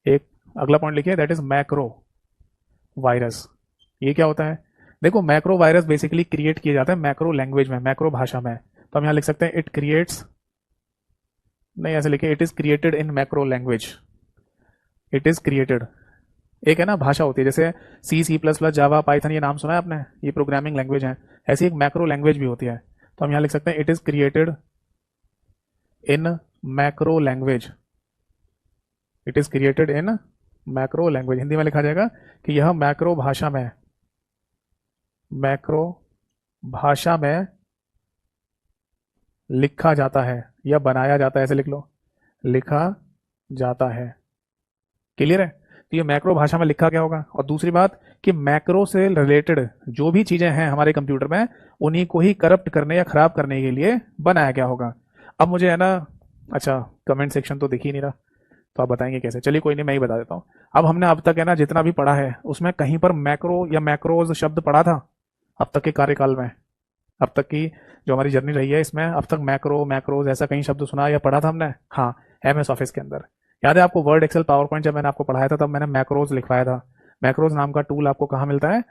एक अगला पॉइंट लिखिए, दैट इज मैक्रो वायरस। ये क्या होता है? देखो, मैक्रो वायरस बेसिकली क्रिएट किया जाता है मैक्रो लैंग्वेज में, मैक्रो भाषा में। तो हम यहाँ लिख सकते हैं इट क्रिएट्स, नहीं ऐसे लिखे, it is created in macro language, it is created. एक है ना भाषा होती है, जैसे C++, जावा, पाइथन, ये नाम सुना है आपने, ये प्रोग्रामिंग लैंग्वेज है। ऐसी एक मैक्रो लैंग्वेज भी होती है। तो हम यहाँ लिख सकते हैं it is created in macro language, it is created in macro language. Hindi में लिखा जाएगा कि यह मैक्रो भाषा में, मैक्रो भाषा में लिखा जाता है या बनाया जाता है, ऐसे लिख लो, लिखा जाता है। क्लियर है। तो ये मैक्रो भाषा में लिखा क्या होगा। और दूसरी बात कि मैक्रो से रिलेटेड जो भी चीजें हैं हमारे कंप्यूटर में, उन्हीं को ही करप्ट करने या खराब करने के लिए बनाया गया होगा। अब मुझे है ना, अच्छा कमेंट सेक्शन तो दिख ही नहीं रहा, तो आप बताएंगे कैसे? चलिए कोई नहीं, मैं ही बता देता हूँ। अब हमने अब तक है ना जितना भी पढ़ा है उसमें कहीं पर मैक्रो या मैक्रोज शब्द पढ़ा था अब तक के कार्यकाल में? अब तक की जो हमारी जर्नी रही है इसमें अब तक मैक्रो मैक्रोज ऐसा कहीं शब्द सुना या पढ़ा था हमने? हाँ, एमएस ऑफिस के अंदर। याद है आपको वर्ड, एक्सेल, पावर पॉइंट जब मैंने आपको पढ़ाया था तब मैंने मैक्रोज लिखवाया था। मैक्रोज नाम का टूल आपको कहाँ मिलता है?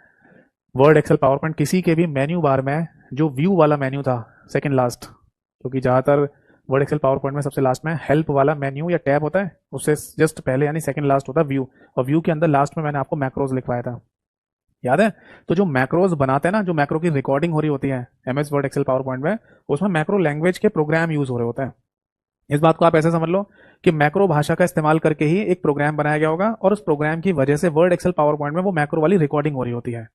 वर्ड, एक्सेल, पावर पॉइंट किसी के भी मेन्यू बार में जो व्यू वाला मेन्यू था सेकंड लास्ट, क्योंकि ज़्यादातर वर्ड, एक्सेल, पावर पॉइंट में सबसे लास्ट में हेल्प वाला मेन्यू या टैब होता है, उससे जस्ट पहले यानी सेकंड लास्ट होता है व्यू, और व्यू के अंदर लास्ट में मैंने आपको मैक्रोज लिखवाया था। याद है? तो जो मैक्रोज बनाते हैं ना, जो मैक्रो की रिकॉर्डिंग हो रही होती है MS Word, Excel, PowerPoint में, उसमें मैक्रो लैंग्वेज के प्रोग्राम यूज हो रहे होते हैं। इस बात को आप ऐसे समझ लो कि मैक्रो भाषा का इस्तेमाल करके ही एक प्रोग्राम बनाया गया होगा और उस प्रोग्राम की वजह से वर्ड, एक्सेल, पावर पॉइंट में वो मैक्रो वाली रिकॉर्डिंग हो रही होती है।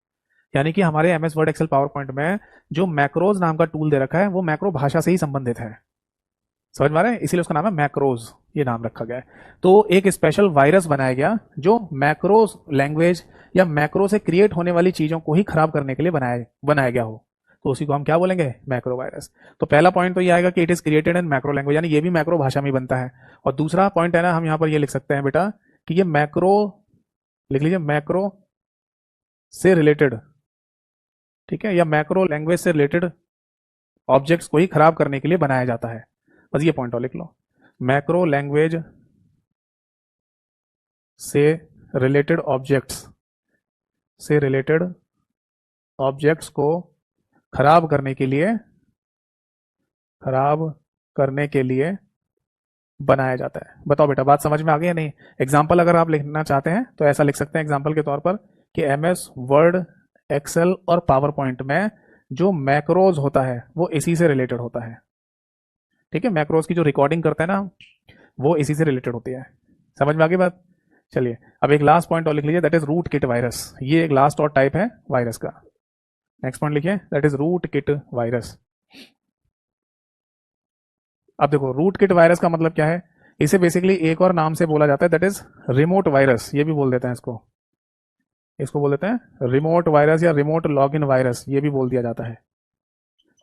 यानी कि हमारे MS Word, Excel, PowerPoint में जो मैक्रोज नाम का टूल दे रखा है वो मैक्रो भाषा से ही संबंधित है। समझ में आ रहा है? इसीलिए उसका नाम है मैक्रोज, ये नाम रखा गया है। तो एक स्पेशल वायरस बनाया गया जो मैक्रोज लैंग्वेज या मैक्रो से क्रिएट होने वाली चीजों को ही खराब करने के लिए बनाया गया हो, तो उसी को हम क्या बोलेंगे? Macro virus. तो पहला पॉइंट तो ये आएगा कि it is created in macro language, यानी ये भी मैक्रो भाषा में बनता है। और दूसरा पॉइंट है ना, हम यहाँ पर ये लिख सकते हैं बेटा कि ये मैक्रो, लिख लीजिए मैक्रो से रिलेटेड, ठीक है, या मैक्रो लैंग्वेज से रिलेटेड ऑब्जेक्ट्स को ही खराब करने के लिए बनाया जाता है। बस ये पॉइंट और लिख लो, मैक्रो लैंग्वेज से रिलेटेड ऑब्जेक्ट्स को खराब करने के लिए बनाया जाता है। बताओ बेटा, बात समझ में आ गई या नहीं? एग्जाम्पल अगर आप लिखना चाहते हैं तो ऐसा लिख सकते हैं एग्जाम्पल के तौर पर कि एमएस वर्ड, एक्सेल और पावर पॉइंट में जो मैक्रोज होता है वो इसी से रिलेटेड होता है। ठीक है, मैक्रोज की जो रिकॉर्डिंग करते हैं ना वो इसी से रिलेटेड होती है। समझ में आ गई बात? चलिए अब एक लास्ट पॉइंट और लिख लीजिए, that is rootkit virus. ये एक लास्ट और टाइप है वायरस का। नेक्स्ट पॉइंट लिखिए, that is rootkit virus. अब देखो रूट किट वायरस का मतलब क्या है? इसे बेसिकली एक और नाम से बोला जाता है, दैट इज रिमोट वायरस। ये भी बोल देते हैं इसको बोल देते हैं रिमोट वायरस या रिमोट लॉगिन वायरस, ये भी बोल दिया जाता है।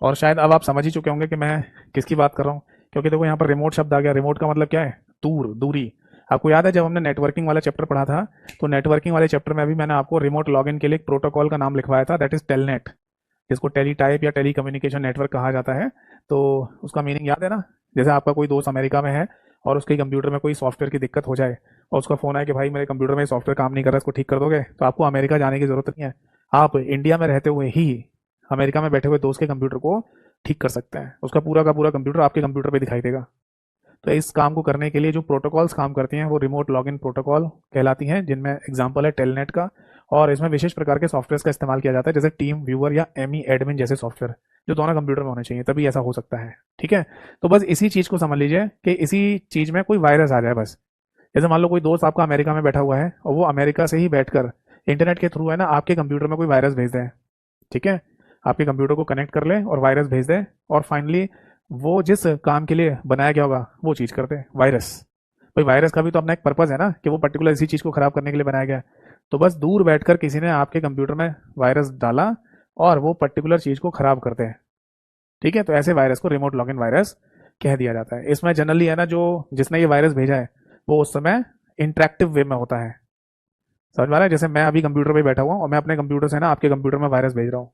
और शायद अब आप समझ ही चुके होंगे कि मैं किसकी बात कर रहा हूँ, क्योंकि देखो यहाँ पर रिमोट शब्द आ गया। रिमोट का मतलब क्या है? दूरी। आपको याद है जब हमने नेटवर्किंग वाला चैप्टर पढ़ा था, तो नेटवर्किंग वाले चैप्टर में अभी मैंने आपको रिमोट लॉगिन के लिए एक प्रोटोकॉल का नाम लिखवाया था, दैट इज टेलनेट, जिसको टेली टाइप या टेली कम्युनिकेशन नेटवर्क कहा जाता है। तो उसका मीनिंग याद है ना? जैसे आपका कोई दोस्त अमेरिका में है और उसके कंप्यूटर में कोई सॉफ्टवेयर की दिक्कत हो जाए और उसका फोन आए कि भाई मेरे कंप्यूटर में सॉफ्टवेयर काम नहीं कर रहा, इसको ठीक कर दोगे? तो आपको अमेरिका जाने की जरूरत नहीं है, आप इंडिया में रहते हुए ही अमेरिका में बैठे हुए दोस्त के कंप्यूटर को ठीक कर सकते हैं। उसका पूरा का पूरा कंप्यूटर आपके कंप्यूटर पे दिखाई देगा। तो इस काम को करने के लिए जो प्रोटोकॉल्स काम करती हैं वो रिमोट लॉगिन प्रोटोकॉल कहलाती हैं, जिनमें एग्जांपल है टेलनेट का। और इसमें विशेष प्रकार के सॉफ्टवेयर का इस्तेमाल किया जाता है, जैसे टीम व्यूअर या एमी एडमिन जैसे सॉफ्टवेयर, जो दोनों कंप्यूटर में होने चाहिए, तभी ऐसा हो सकता है। ठीक है, तो बस इसी चीज को समझ लीजिए कि इसी चीज में कोई वायरस आ जाए बस। जैसे मान लो कोई दोस्त आपका अमेरिका में बैठा हुआ है और वो अमेरिका से ही बैठकर इंटरनेट के थ्रू है ना आपके कंप्यूटर में कोई वायरस भेज दे। ठीक है, आपके कंप्यूटर को कनेक्ट कर ले और वायरस भेज दे, और फाइनली वो जिस काम के लिए बनाया गया होगा वो चीज़ करते हैं वायरस। भाई वायरस का भी तो अपना एक पर्पज़ है ना कि वो पर्टिकुलर इसी चीज़ को ख़राब करने के लिए बनाया गया है। तो बस दूर बैठकर किसी ने आपके कंप्यूटर में वायरस डाला और वो पर्टिकुलर चीज़ को ख़राब करते हैं। ठीक है, तो ऐसे वायरस को रिमोट लॉगिन वायरस कह दिया जाता है। इसमें जनरली है ना जो जिसने ये वायरस भेजा है वो उस समय इंटरेक्टिव वे में होता है। समझ में आ रहा है? जैसे मैं अभी कंप्यूटर पे बैठा हुआ हूँ और मैं अपने कंप्यूटर से ना आपके कंप्यूटर में वायरस भेज रहा हूँ,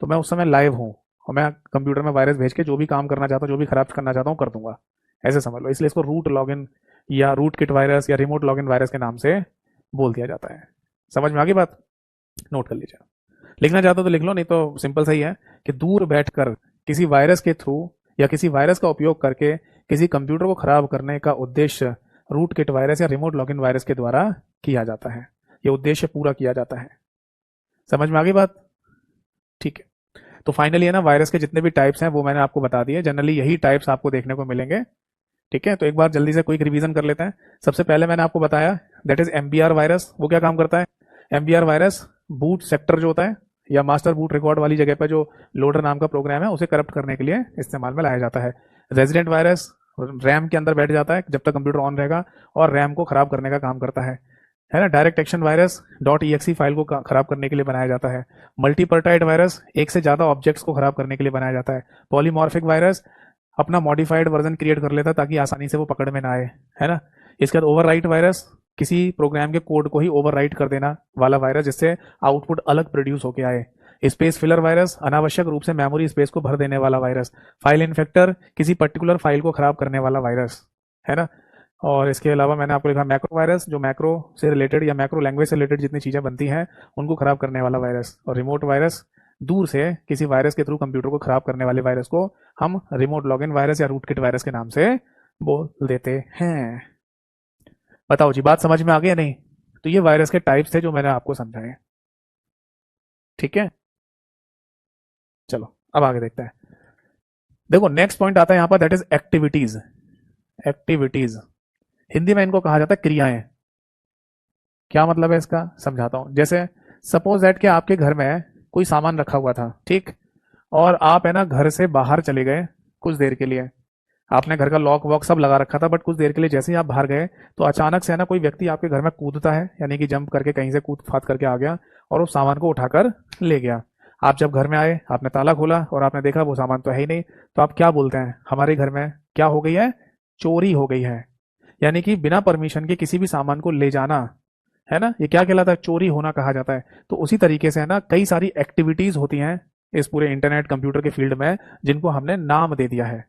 तो मैं उस समय लाइव हूँ और मैं कंप्यूटर में वायरस भेज के जो भी काम करना चाहता हूँ, जो भी खराब करना चाहता हूँ कर दूंगा। ऐसे समझ लो, इसलिए इसको रूट लॉगिन या रूट किट वायरस या रिमोट लॉगिन वायरस के नाम से बोल दिया जाता है। समझ में आ गई बात? नोट कर लीजिए। लिखना चाहते हो तो लिख लो, नहीं तो सिंपल सही है कि दूर बैठकर किसी वायरस के थ्रू या किसी वायरस का उपयोग करके किसी कंप्यूटर को खराब करने का उद्देश्य रूट किट वायरस या रिमोट लॉगिन वायरस के द्वारा किया जाता है। ये उद्देश्य पूरा किया जाता है। समझ में आ गई बात? ठीक है, तो फाइनली है ना वायरस के जितने भी टाइप्स हैं वो मैंने आपको बता दिए। जनरली यही टाइप्स आपको देखने को मिलेंगे। ठीक है, तो एक बार जल्दी से क्विक रिवीजन कर लेते हैं। सबसे पहले मैंने आपको बताया दैट इज एमबीआर वायरस। वो क्या काम करता है? एमबीआर वायरस बूट सेक्टर जो होता है या मास्टर बूट रिकॉर्ड वाली जगह पर जो लोडर नाम का प्रोग्राम है उसे करप्ट करने के लिए इस्तेमाल में लाया जाता है। रेजिडेंट वायरस रैम के अंदर बैठ जाता है जब तक कंप्यूटर ऑन रहेगा और रैम को खराब करने का काम करता है ना। Direct action virus .exe file को खराब करने के लिए बनाया जाता है। मल्टीपर्टाइड वायरस एक से ज्यादा ऑब्जेक्ट्स को खराब करने के लिए बनाया जाता है। पॉलीमॉर्फिक वायरस अपना मॉडिफाइड वर्जन क्रिएट कर लेता है ताकि आसानी से वो पकड़ में ना आए, है ना। इसके बाद ओवरराइट वायरस, किसी प्रोग्राम के कोड को ही ओवरराइट कर देना वाला वायरस जिससे आउटपुट अलग प्रोड्यूस होके आए। स्पेस फिलर वायरस, अनावश्यक रूप से मेमोरी स्पेस को भर देने वाला वायरस। फाइल इन्फेक्टर, किसी पर्टिकुलर फाइल को खराब करने वाला वायरस, है ना। और इसके अलावा मैंने आपको लिखा मैक्रो वायरस, जो मैक्रो से रिलेटेड या मैक्रो लैंग्वेज से रिलेटेड जितनी चीज़ें बनती हैं उनको खराब करने वाला वायरस। और रिमोट वायरस, दूर से किसी वायरस के थ्रू कंप्यूटर को खराब करने वाले वायरस को हम रिमोट लॉगिन वायरस या रूटकिट वायरस के नाम से बोल देते हैं। बताओ जी, बात समझ में आ गई या नहीं? तो ये वायरस के टाइप्स थे जो मैंने आपको समझाए, ठीक है। चलो अब आगे देखते हैं। देखो नेक्स्ट पॉइंट आता है यहाँ पर, that is activities. Activities Hindi में इनको कहा जाता है क्रियाएं। क्या मतलब है इसका, समझाता हूं। जैसे सपोज दैट कि आपके घर में कोई सामान रखा हुआ था, ठीक, और आप है ना घर से बाहर चले गए कुछ देर के लिए। आपने घर का लॉक वॉक सब लगा रखा था, बट कुछ देर के लिए जैसे ही आप बाहर गए तो अचानक से है ना कोई व्यक्ति आपके घर में कूदता है, यानी कि जंप करके कहीं से कूद फाद करके आ गया और उस सामान को उठाकर ले गया। आप जब घर में आए, आपने ताला खोला और आपने देखा वो सामान तो है ही नहीं, तो आप क्या बोलते हैं, हमारे घर में क्या हो गई है, चोरी हो गई है। यानी कि बिना परमिशन के किसी भी सामान को ले जाना, है ना, ये क्या कहलाता है, चोरी होना कहा जाता है। तो उसी तरीके से है ना कई सारी एक्टिविटीज होती हैं इस पूरे इंटरनेट कंप्यूटर के फील्ड में जिनको हमने नाम दे दिया है।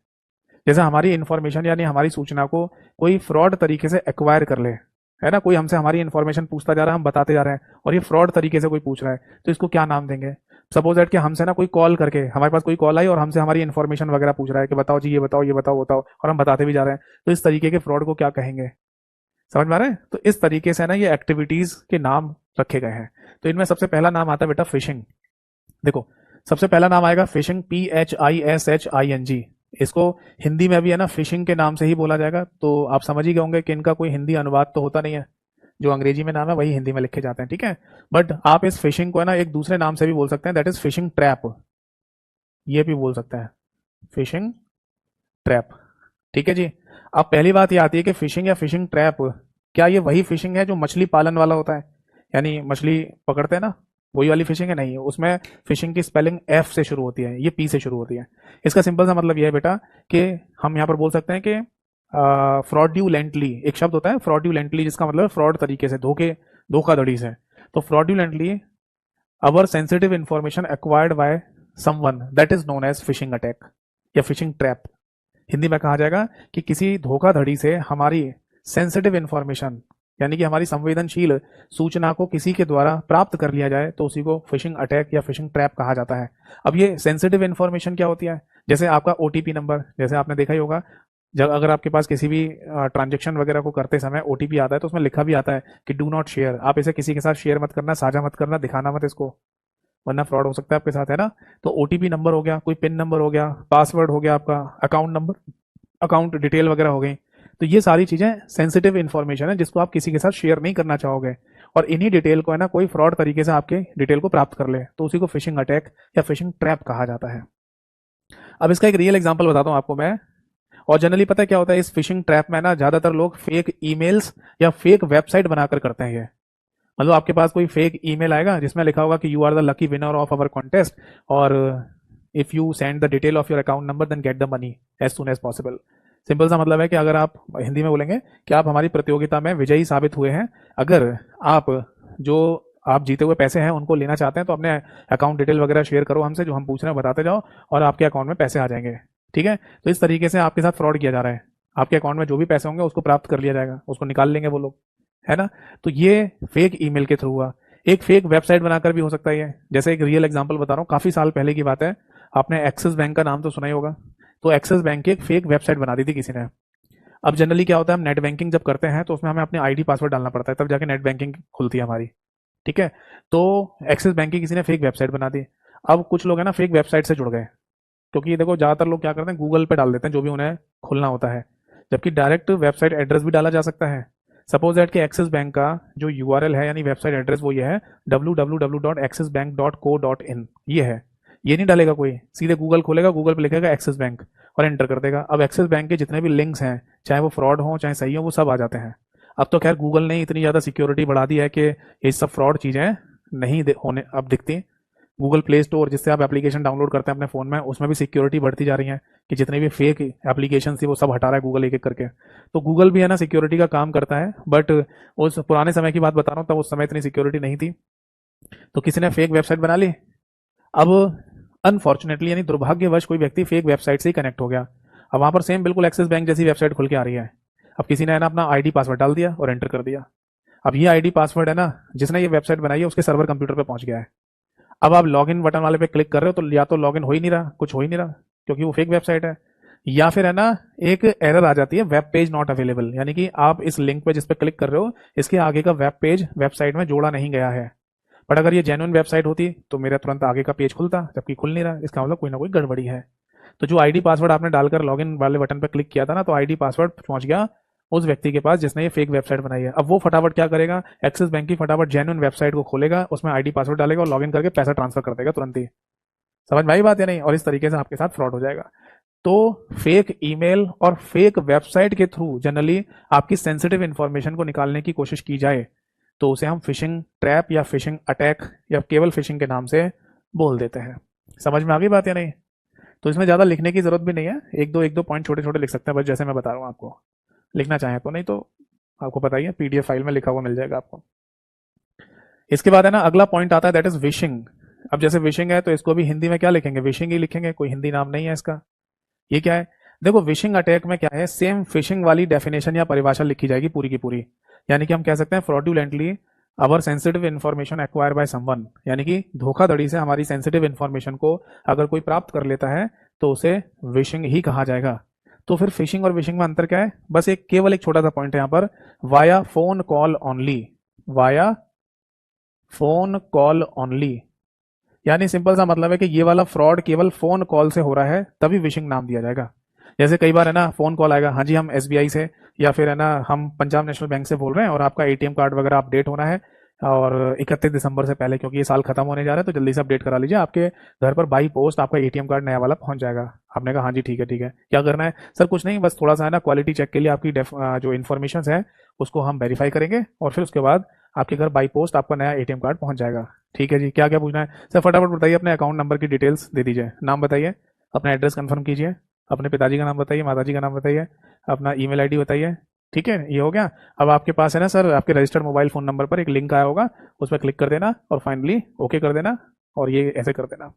जैसे हमारी इंफॉर्मेशन यानी हमारी सूचना को कोई फ्रॉड तरीके से एक्वायर कर ले, है ना, कोई हमसे हमारी इंफॉर्मेशन पूछता जा रहा है, हम बताते जा रहे हैं और ये फ्रॉड तरीके से कोई पूछ रहा है, तो इसको क्या नाम देंगे। सपोज दैट कि हमसे ना कोई कॉल करके, हमारे पास कोई कॉल आई और हमसे हमारी इंफॉर्मेशन वगैरह पूछ रहा है कि बताओ जी, ये बताओ, ये बताओ, बताओ, और हम बताते भी जा रहे हैं, तो इस तरीके के फ्रॉड को क्या कहेंगे, समझ में आ रहा है। तो इस तरीके से ना ये एक्टिविटीज के नाम रखे गए हैं। तो इनमें सबसे पहला नाम आता है बेटा फिशिंग। देखो सबसे पहला नाम आएगा फिशिंग, PHISHING। इसको हिंदी में भी है ना फिशिंग के नाम से ही बोला जाएगा। तो आप समझ ही गए होंगे कि इनका कोई हिंदी अनुवाद तो होता नहीं है, जो अंग्रेजी में नाम है वही हिंदी में लिखे जाते हैं, ठीक है। बट आप इस फिशिंग को है ना एक दूसरे नाम से भी बोल सकते हैं, दैट इज फिशिंग ट्रैप। ये भी बोल सकते हैं, फिशिंग ट्रैप, ठीक है जी। अब पहली बात ये आती है कि फिशिंग या फिशिंग ट्रैप, क्या ये वही फिशिंग है जो मछली पालन वाला होता है, यानी मछली पकड़ते हैं ना, वही वाली फिशिंग है? नहीं, उसमें फिशिंग की स्पेलिंग एफ से शुरू होती है, ये पी से शुरू होती है। इसका सिंपल सा मतलब यह है बेटा कि हम यहाँ पर बोल सकते हैं कि फ्रॉड्यूलेंटली, एक शब्द होता है फ्रॉड्यूलेंटली जिसका मतलब फ्रॉड तरीके से, धोखाधड़ी से। तो fraudulently our sensitive information acquired by someone, that is known as phishing attack या फिशिंग ट्रैप। हिंदी में कहा जाएगा कि किसी धोखाधड़ी से हमारी सेंसिटिव इंफॉर्मेशन यानी कि हमारी संवेदनशील सूचना को किसी के द्वारा प्राप्त कर लिया जाए तो उसी को फिशिंग अटैक या फिशिंग ट्रैप कहा जाता है। अब ये सेंसिटिव इंफॉर्मेशन क्या होती है, जैसे आपका ओटीपी नंबर, जैसे आपने देखा ही होगा, जब अगर आपके पास किसी भी ट्रांजेक्शन वगैरह को करते समय ओटीपी आता है तो उसमें लिखा भी आता है कि डू नॉट शेयर, आप इसे किसी के साथ शेयर मत करना, साझा मत करना, दिखाना मत इसको, वरना फ्रॉड हो सकता है आपके साथ, है ना। तो ओटीपी नंबर हो गया, कोई पिन नंबर हो गया, पासवर्ड हो गया, आपका अकाउंट नंबर, अकाउंट डिटेल वगैरह हो गई। तो ये सारी चीजें सेंसिटिव इंफॉर्मेशन है जिसको आप किसी के साथ शेयर नहीं करना चाहोगे, और इन्हीं डिटेल को है ना कोई फ्रॉड तरीके से आपके डिटेल को प्राप्त कर ले तो उसी को फिशिंग अटैक या फिशिंग ट्रैप कहा जाता है। अब इसका एक रियल एग्जांपल बताता हूं आपको मैं। और जनरली पता है क्या होता है, इस फिशिंग ट्रैप में ना ज्यादातर लोग फेक ईमेल्स या फेक वेबसाइट बनाकर करते हैं ये। मतलब आपके पास कोई फेक ईमेल आएगा जिसमें लिखा होगा कि you are the lucky winner of our contest, और if you send the detail of your account number then get the money as soon as possible. Simple सा मतलब है कि अगर आप हिंदी में बोलेंगे कि आप हमारी प्रतियोगिता में विजयी साबित हुए हैं, अगर आप जो आप जीते हुए पैसे हैं उनको लेना चाहते हैं तो अपने अकाउंट डिटेल वगैरह शेयर करो हमसे, जो हम पूछ रहे हैं बताते जाओ और आपके अकाउंट में पैसे आ जाएंगे, ठीक है। तो इस तरीके से आपके साथ फ्रॉड किया जा रहा है, आपके अकाउंट में जो भी पैसे होंगे उसको प्राप्त कर लिया जाएगा, उसको निकाल लेंगे वो लोग, है ना। तो ये फेक ईमेल के थ्रू हुआ। एक फेक वेबसाइट बनाकर भी हो सकता है ये। जैसे एक रियल एग्जांपल बता रहा हूँ, काफी साल पहले की बात है, आपने एक्सिस बैंक का नाम तो सुना ही होगा। तो एक्सिस बैंक की एक फेक वेबसाइट बना दी थी किसी ने। अब जनरली क्या होता है, हम नेट बैंकिंग जब करते हैं तो उसमें हमें अपने आईडी पासवर्ड डालना पड़ता है, तब जाके नेट बैंकिंग खुलती है हमारी, ठीक है। तो एक्सिस बैंक की किसी ने फेक वेबसाइट बना दी। अब कुछ लोग है ना फेक वेबसाइट से जुड़ गए, क्योंकि देखो ज्यादातर लोग क्या करते हैं, गूगल पे डाल देते हैं जो भी उन्हें खोलना होता है, जबकि डायरेक्ट वेबसाइट एड्रेस भी डाला जा सकता है। सपोज दैट कि एक्सिस बैंक का जो यूआरएल है यानी वेबसाइट एड्रेस वो ये है www.axisbank.co.in, ये है। ये नहीं डालेगा कोई, सीधे गूगल खोलेगा, गूगल पे लिखेगा एक्सिस बैंक और एंटर कर देगा। अब एक्सिस बैंक के जितने भी लिंक्स हैं, चाहे वो फ्रॉड हो चाहे सही हो, वो सब आ जाते हैं। अब तो खैर गूगल ने इतनी ज़्यादा सिक्योरिटी बढ़ा दी है कि ये सब फ्रॉड चीज़ें नहीं होने अब दिखती, गूगल प्ले स्टोर जिससे आप एप्लीकेशन डाउनलोड करते हैं अपने फ़ोन में, उसमें भी सिक्योरिटी बढ़ती जा रही है कि जितने भी फेक एप्लीकेशन थी वो सब हटा रहा है गूगल एक एक करके। तो गूगल भी है ना सिक्योरिटी का काम करता है, बट उस पुराने समय की बात बता रहा हूँ, तब उस समय इतनी सिक्योरिटी नहीं थी। तो किसी ने फेक वेबसाइट बना ली। अब अनफॉर्चुनेटली यानी दुर्भाग्यवश कोई व्यक्ति फेक वेबसाइट से ही कनेक्ट हो गया। अब वहां पर सेम बिल्कुल एक्सिस बैंक जैसी वेबसाइट खुल के आ रही है। अब किसी ने है ना अपना आईडी पासवर्ड डाल दिया और एंटर कर दिया। अब ये आईडी पासवर्ड है ना, जिसने ये वेबसाइट बनाई है उसके सर्वर कंप्यूटर पे पहुंच गया है। अब आप लॉगिन बटन वाले पे क्लिक कर रहे हो तो या तो लॉगिन हो ही नहीं रहा, कुछ हो ही नहीं रहा, क्योंकि वो फेक वेबसाइट है। या फिर है ना एक एरर आ जाती है, वेब पेज नॉट अवेलेबल, यानी कि आप इस लिंक पे जिस पे क्लिक कर रहे हो इसके आगे का वेब पेज वेबसाइट में जोड़ा नहीं गया है। बट अगर ये जेन्युइन वेबसाइट होती तो मेरा तुरंत आगे का पेज खुलता, जबकि खुल नहीं रहा, इसका मतलब कोई ना कोई गड़बड़ी है। तो जो आईडी पासवर्ड आपने डालकर लॉगिन वाले बटन पर क्लिक किया था ना, तो आईडी पासवर्ड पहुंच गया उस व्यक्ति के पास जिसने ये फेक वेबसाइट बनाई है। अब वो फटाफट क्या करेगा, एक्सिस बैंक की फटाफट जेन्युइन वेबसाइट को खोलेगा, उसमें आईडी पासवर्ड डालेगा और लॉगिन करके पैसा ट्रांसफर कर देगा तुरंत ही। समझ में आई बात या नहीं? और इस तरीके से आपके साथ फ्रॉड हो जाएगा। तो फेक ईमेल और फेक वेबसाइट के थ्रू जनरली आपकी सेंसिटिव इंफॉर्मेशन को निकालने की कोशिश की जाए तो उसे हम फिशिंग ट्रैप या फिशिंग अटैक या केवल फिशिंग के नाम से बोल देते हैं। समझ में आ गई बात या नहीं? तो इसमें ज़्यादा लिखने की जरूरत भी नहीं है, एक दो पॉइंट छोटे छोटे लिख सकते हैं बस, जैसे मैं बता रहा हूँ आपको, लिखना चाहें तो। नहीं तो आपको पता ही है, पीडीएफ फाइल में लिखा हुआ मिल जाएगा आपको। इसके बाद है ना अगला पॉइंट आता है, दैट इज विशिंग। अब जैसे विशिंग है तो इसको भी हिंदी में क्या लिखेंगे, विशिंग ही लिखेंगे, कोई हिंदी नाम नहीं है इसका। ये क्या है? देखो विशिंग अटैक में क्या है, सेम फिशिंग वाली डेफिनेशन या परिभाषा लिखी जाएगी पूरी की पूरी। यानी कि हम कह सकते हैं fraudulently our sensitive information acquire by someone, यानी कि धोखाधड़ी से हमारी सेंसिटिव इन्फॉर्मेशन को अगर कोई प्राप्त कर लेता है तो उसे विशिंग ही कहा जाएगा। तो फिर फिशिंग और विशिंग में अंतर क्या है? बस एक केवल एक छोटा सा पॉइंट है यहाँ पर, via phone call only, via phone call only. यानी सिंपल सा मतलब है कि ये वाला फ्रॉड केवल फोन कॉल से हो रहा है, तभी विशिंग नाम दिया जाएगा। जैसे कई बार है ना फोन कॉल आएगा, हाँ जी हम एसबीआई से या फिर है ना हम पंजाब नेशनल बैंक से बोल रहे हैं और आपका एटीएम कार्ड वगैरह अपडेट होना है और 31 दिसंबर से पहले, क्योंकि ये साल खत्म होने जा रहा है तो जल्दी से अपडेट करा लीजिए, आपके घर पर बाई पोस्ट आपका एटीएम कार्ड नया वाला पहुंच जाएगा। आपने कहा हाँ जी ठीक है ठीक है, क्या करना है सर? कुछ नहीं, बस थोड़ा सा है ना क्वालिटी चेक के लिए आपकी जो इन्फॉर्मेशन है उसको हम वेरीफाई करेंगे और फिर उसके बाद आपके घर बाई पोस्ट आपका नया एटीएम कार्ड पहुंच जाएगा। ठीक है जी, क्या क्या पूछना है सर? फटाफट बताइए, अपने अकाउंट नंबर की डिटेल्स दे दीजिए, नाम बताइए, अपना एड्रेस कंफर्म कीजिए, अपने पिताजी का नाम बताइए, माताजी का नाम बताइए, अपना ईमेल आईडी बताइए। ठीक है, ये हो गया। अब आपके पास है ना सर आपके रजिस्टर्ड मोबाइल फोन नंबर पर एक लिंक आया होगा, उस पर क्लिक कर देना और फाइनली ओके कर देना और ये ऐसे कर देना।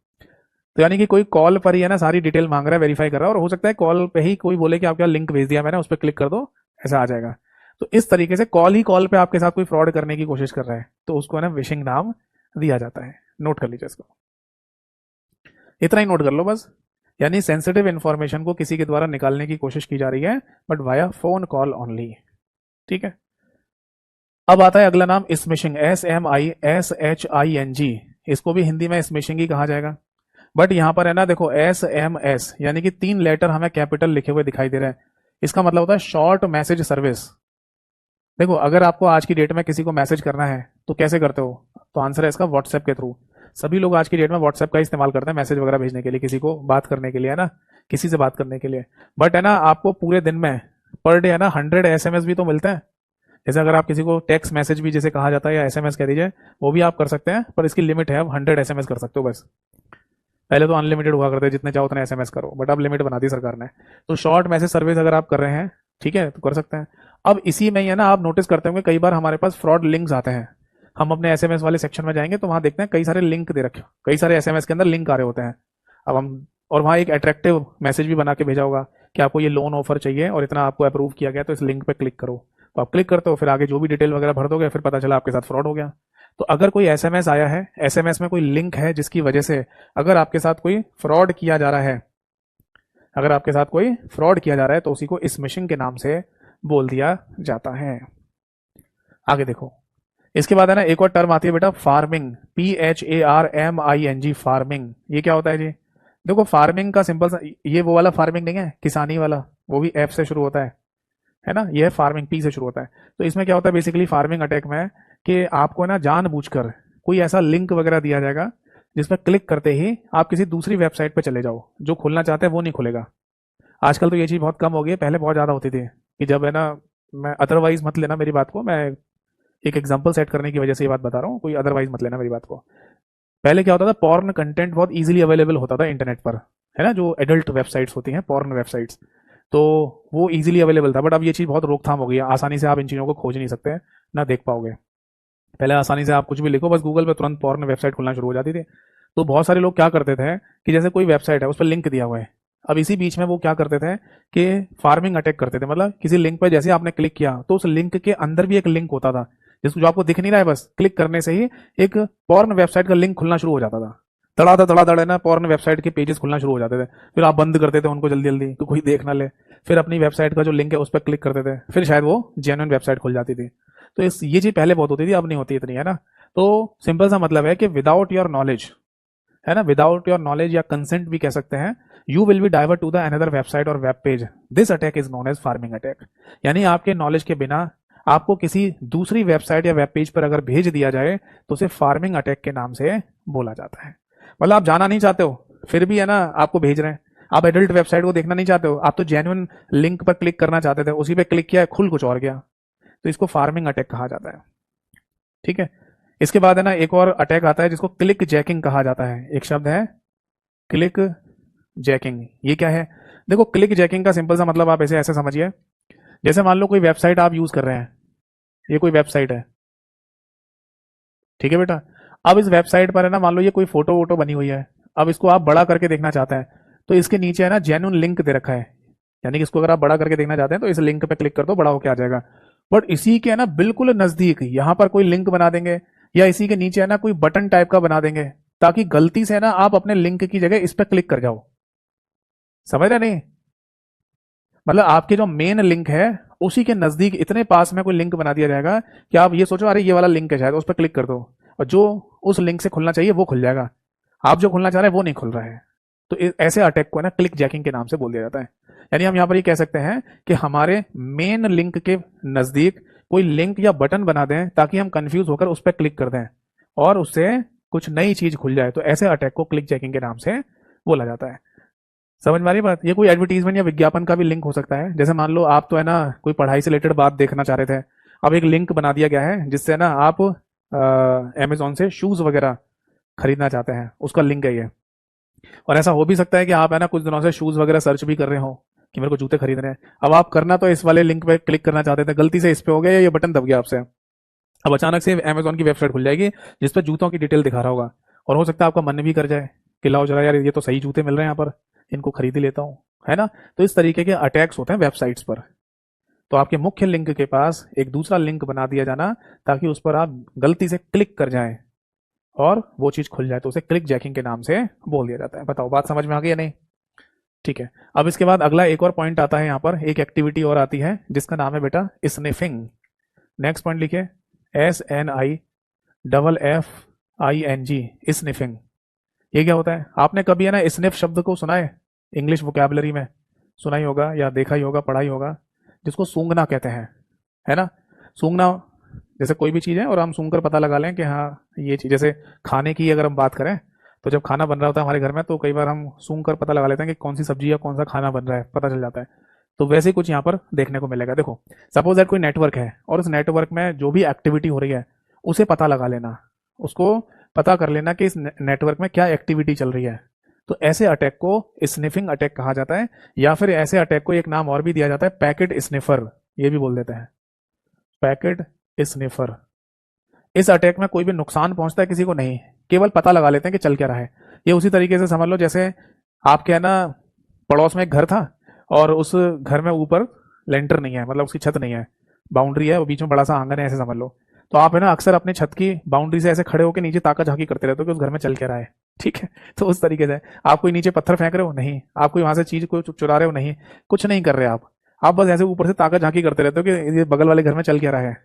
तो यानी कि कोई कॉल पर ही है ना सारी डिटेल मांग रहा है, वेरीफाई कर रहा है, और हो सकता है कॉल पे ही कोई बोले कि आपका लिंक भेज दिया मैंने, उस पर क्लिक कर दो, ऐसा आ जाएगा। तो इस तरीके से कॉल ही कॉल पे आपके साथ कोई फ्रॉड करने की कोशिश कर रहा है तो उसको है ना विशिंग नाम दिया जाता है। नोट कर लीजिए इसको, इतना ही नोट कर लो बस। यानी सेंसिटिव इंफॉर्मेशन को किसी के द्वारा निकालने की कोशिश की जा रही है, but via phone call only. ठीक है, अब आता है अगला नाम स्मिशिंग, SMISHING। इसको भी हिंदी में स्मिशिंग ही कहा जाएगा, बट यहां पर है ना देखो SMS, यानी कि 3 लेटर हमें कैपिटल लिखे हुए दिखाई दे रहे हैं। इसका मतलब होता है शॉर्ट मैसेज सर्विस। देखो अगर आपको आज की डेट में किसी को मैसेज करना है तो कैसे करते हो? तो आंसर है इसका व्हाट्सएप के थ्रू। सभी लोग आज की डेट में व्हाट्सएप का इस्तेमाल करते हैं मैसेज वगैरह भेजने के लिए, किसी को बात करने के लिए, है ना, किसी से बात करने के लिए। बट है ना आपको पूरे दिन में पर डे है ना 100 SMS भी तो मिलते हैं। जैसे अगर आप किसी को टेक्स्ट मैसेज भी जैसे कहा जाता है या SMS कह दीजिए, वो भी आप कर सकते हैं, पर इसकी लिमिट है, आप 100 SMS कर सकते हो बस। पहले तो अनलिमिटेड हुआ करते, जितने चाहो उतने SMS करो, बट अब लिमिट बना दी सरकार ने। तो शॉर्ट मैसेज सर्विस अगर आप कर रहे हैं, ठीक है, तो कर सकते हैं। अब इसी में ही है ना आप नोटिस करते होंगे कई बार हमारे पास फ्रॉड लिंक्स आते हैं। हम अपने SMS वाले सेक्शन में जाएंगे तो वहां देखते हैं कई सारे लिंक दे रखे, कई सारे SMS के अंदर लिंक आ रहे होते हैं। अब हम और वहां एक अट्रैक्टिव मैसेज भी बना के भेजा होगा कि आपको ये लोन ऑफर चाहिए और इतना आपको अप्रूव किया गया, तो इस लिंक पे क्लिक करो। तो आप क्लिक करते हो, फिर आगे जो भी डिटेल वगैरह भर दोगे, फिर पता चला आपके साथ फ्रॉड हो गया। तो अगर कोई SMS आया है, SMS में कोई लिंक है जिसकी वजह से अगर आपके साथ कोई फ्रॉड किया जा रहा है, अगर आपके साथ कोई फ्रॉड किया जा रहा है तो उसी को स्मिशिंग के नाम से बोल दिया जाता है। आगे देखो, इसके बाद है ना एक और टर्म आती है बेटा, फार्मिंग, PHARMING, फार्मिंग। ये क्या होता है जी? देखो फार्मिंग का सिंपल सा, ये वो वाला फार्मिंग नहीं है किसानी वाला, वो भी एफ से शुरू होता है ना, ये फार्मिंग पी से शुरू होता है। तो इसमें क्या होता है बेसिकली फार्मिंग अटैक में कि आपको ना जानबूझकर कोई ऐसा लिंक वगैरह दिया जाएगा जिसमें क्लिक करते ही आप किसी दूसरी वेबसाइट पे चले जाओ, जो खोलना चाहते हैं वो नहीं खुलेगा। आजकल तो ये चीज़ बहुत कम हो गई है, पहले बहुत ज़्यादा होती थी कि जब है ना, मैं अदरवाइज मत लेना मेरी बात को, मैं एक एग्जांपल सेट करने की वजह से ये बात बता रहा हूँ, कोई अदरवाइज मत लेना मेरी बात को। पहले क्या होता था, पॉर्न कंटेंट बहुत इजीली अवेलेबल होता था इंटरनेट पर, है ना, जो एडल्ट वेबसाइट्स होती हैं, पॉर्न वेबसाइट्स, तो वो इजीली अवेलेबल था। बट अब ये चीज़ बहुत रोकथाम हो गई है, आसानी से आप इन चीज़ों को खोज नहीं सकते हैं, ना देख पाओगे। पहले आसानी से आप कुछ भी लिखो, बस गूगल पे तुरंत पॉर्न वेबसाइट खुलना शुरू हो जाती थी। तो बहुत सारे लोग क्या करते थे कि जैसे कोई वेबसाइट है, उस पर लिंक दिया हुआ है, अब इसी बीच में वो क्या करते थे कि फार्मिंग अटैक करते थे। मतलब किसी लिंक पर जैसे आपने क्लिक किया तो उस लिंक के अंदर भी एक लिंक होता था, जिसको जो आपको दिख नहीं रहा है, बस क्लिक करने से ही एक पॉर्न वेबसाइट का लिंक खुलना शुरू हो जाता था। तड़ा ना पॉर्न वेबसाइट के पेजेस खुलना शुरू हो जाते थे। फिर आप बंद करते थे उनको जल्दी जल्दी, तो कोई देख ना ले। फिर अपनी वेबसाइट का जो लिंक है उस पर क्लिक करते थे, फिर शायद वो जेन्युइन वेबसाइट खुल जाती थी। तो इस ये चीज पहले बहुत होती थी, अब नहीं होती इतनी, है ना। तो सिंपल सा मतलब है कि विदाउट योर नॉलेज, है ना, विदाउट योर नॉलेज या कंसेंट भी कह सकते हैं, you will be divert to the another website और web page. This attack is known as pharming attack. यानी आपके नॉलेज के बिना आपको किसी दूसरी वेबसाइट या वेब पेज पर अगर भेज दिया जाए तो उसे फार्मिंग अटैक के नाम से बोला जाता है। मतलब आप जाना नहीं चाहते हो, फिर भी है ना आपको भेज रहे हैं। आप एडल्ट वेबसाइट को देखना नहीं चाहते हो, आप तो जेन्युइन लिंक पर क्लिक करना चाहते थे, उसी पे क्लिक किया, खुल कुछ और गया। तो इसको फार्मिंग अटैक कहा जाता है। ठीक है। इसके बाद है ना एक और अटैक आता है जिसको क्लिक जैकिंग कहा जाता है। एक शब्द है क्लिक जैकिंग। ये क्या है? देखो, क्लिक जैकिंग का सिंपल सा मतलब आप ऐसे ऐसे समझिए, जैसे मान लो कोई वेबसाइट आप यूज कर रहे हैं, ये कोई वेबसाइट है, ठीक है बेटा। अब इस वेबसाइट पर है ना, मान लो ये कोई फोटो वोटो बनी हुई है, अब इसको आप बड़ा करके देखना चाहते हैं, तो इसके नीचे है ना जेन्युइन लिंक दे रखा है, यानी कि इसको अगर आप बड़ा करके देखना चाहते हैं तो इस लिंक पे क्लिक कर दो, बड़ा होके आ जाएगा। बट इसी के है ना बिल्कुल नजदीक यहाँ पर कोई लिंक बना देंगे, या इसी के नीचे है ना कोई बटन टाइप का बना देंगे, ताकि गलती से है ना आप अपने लिंक की जगह इस पर क्लिक कर जाओ। समझ रहे नहीं? मतलब आपके जो मेन लिंक है उसी के नजदीक इतने पास में कोई लिंक बना दिया जाएगा कि आप ये सोचो अरे ये वाला लिंक है शायद, उस पर क्लिक कर दो, और जो उस लिंक से खुलना चाहिए वो खुल जाएगा, आप जो खुलना चाह रहे हैं वो नहीं खुल रहा है। तो ऐसे अटैक को है ना क्लिक जैकिंग के नाम से बोल दिया जाता है। यानी हम यहाँ पर ये कह सकते हैं कि हमारे मेन लिंक के नजदीक कोई लिंक या बटन बना दें ताकि हम कंफ्यूज होकर उस पर क्लिक कर दें और उससे कुछ नई चीज खुल जाए, तो ऐसे अटैक को क्लिक जैकिंग के नाम से बोला जाता है। समझ में आ रही बात? ये कोई एडवर्टीजमेंट या विज्ञापन का भी लिंक हो सकता है। जैसे मान लो आप तो है ना कोई पढ़ाई से रिलेटेड बात देखना चाह रहे थे, अब एक लिंक बना दिया गया है जिससे ना आप अमेजोन से शूज वगैरह खरीदना चाहते हैं, उसका लिंक है ये। और ऐसा हो भी सकता है कि आप है ना कुछ दिनों से शूज वगैरह सर्च भी कर रहे हो कि मेरे को जूते खरीदने हैं, अब आप करना तो इस वाले लिंक पे क्लिक करना चाहते थे, गलती से इस पे हो गया या ये बटन दब गया आपसे, अब अचानक से अमेजोन की वेबसाइट खुल जाएगी जिसपे जूतों की डिटेल दिखा रहा होगा, और हो सकता है आपका मन भी कर जाए कि लाओ जरा यार ये तो सही जूते मिल रहे हैं यहाँ पर, इनको खरीद ही लेता हूँ, है ना। तो इस तरीके के अटैक्स होते हैं वेबसाइट्स पर। तो आपके मुख्य लिंक के पास एक दूसरा लिंक बना दिया जाना ताकि उस पर आप गलती से क्लिक कर जाएं और वो चीज खुल जाए, तो उसे क्लिक जैकिंग के नाम से बोल दिया जाता है। बताओ बात समझ में आ गई या नहीं? ठीक है। अब इसके बाद अगला एक और पॉइंट आता है, यहाँ पर एक एक्टिविटी और आती है जिसका नाम है बेटा स्निफिंग। नेक्स्ट पॉइंट लिखिए, SNIFFING, स्निफिंग। ये क्या होता है? आपने कभी है ना स्निफ शब्द को सुना है? इंग्लिश वोकैबुलरी में सुना ही होगा या देखा ही होगा, पढ़ा ही होगा, जिसको सूंघना कहते हैं, है ना। सूंघना, जैसे कोई भी चीज़ है और हम सूंघ कर पता लगा लें कि हाँ ये चीज़, जैसे खाने की अगर हम बात करें तो जब खाना बन रहा होता है हमारे घर में तो कई बार हम सूंघ कर पता लगा लेते हैं कि कौन सी सब्जी या कौन सा खाना बन रहा है, पता चल जाता है। तो वैसे ही कुछ यहाँ पर देखने को मिलेगा। देखो, सपोज दैट कोई नेटवर्क है और उस नेटवर्क में जो भी एक्टिविटी हो रही है उसे पता लगा लेना, उसको पता कर लेना कि इस नेटवर्क में क्या एक्टिविटी चल रही है। तो ऐसे अटैक को स्निफिंग अटैक कहा जाता है, या फिर ऐसे अटैक को एक नाम और भी दिया जाता है, पैकेट स्निफर, ये भी बोल देते हैं, पैकेट स्निफर। इस अटैक में कोई भी नुकसान पहुंचता है किसी को नहीं, केवल पता लगा लेते हैं कि चल क्या रहा है। ये उसी तरीके से समझ लो जैसे आपके है ना पड़ोस में एक घर था और उस घर में ऊपर लेंटर नहीं है, मतलब उसकी छत नहीं है, बाउंड्री है, वो बीच में बड़ा सा आंगन है, ऐसे समझ लो। तो आप है ना अक्सर अपने छत की बाउंड्री से ऐसे खड़े होकर नीचे ताका झांकी करते रहते हो कि उस घर में चल क्या रहा है। ठीक है। तो उस तरीके से आप कोई नीचे पत्थर फेंक रहे हो नहीं, आप कोई वहां से चीज को चुरा रहे हो नहीं, कुछ नहीं कर रहे आप बस ऐसे ऊपर से ताका झांकी करते रहते हो कि ये बगल वाले घर में चल क्या रहा है।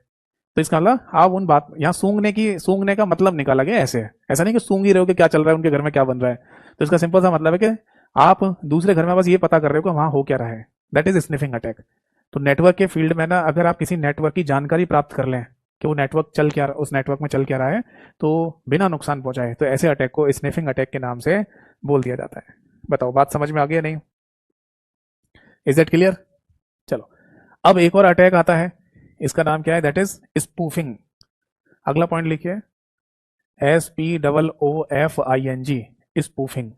तो इसका मतलब आप उन बात, यहाँ सूंघने का मतलब निकाला गया ऐसे, ऐसा नहीं कि सूंघ ही रहे हो कि क्या चल रहा है उनके घर में, क्या बन रहा है। तो इसका सिंपल सा मतलब है कि आप दूसरे घर में बस ये पता कर रहे हो कि वहां हो क्या रहा है, दैट इज स्निफिंग अटैक। तो नेटवर्क के फील्ड में ना अगर आप किसी नेटवर्क की जानकारी प्राप्त कर लें कि वो नेटवर्क चल क्या, उस नेटवर्क में चल क्या रहा है, तो बिना नुकसान पहुंचाए, तो ऐसे अटैक को स्निफिंग अटैक के नाम से बोल दिया जाता है। बताओ बात समझ में आ गई या नहीं? Is that clear? चलो, अब एक और अटैक आता है, इसका नाम क्या है? That is spoofing. अगला पॉइंट लिखिए, SPOOFING, स्पूफिंग।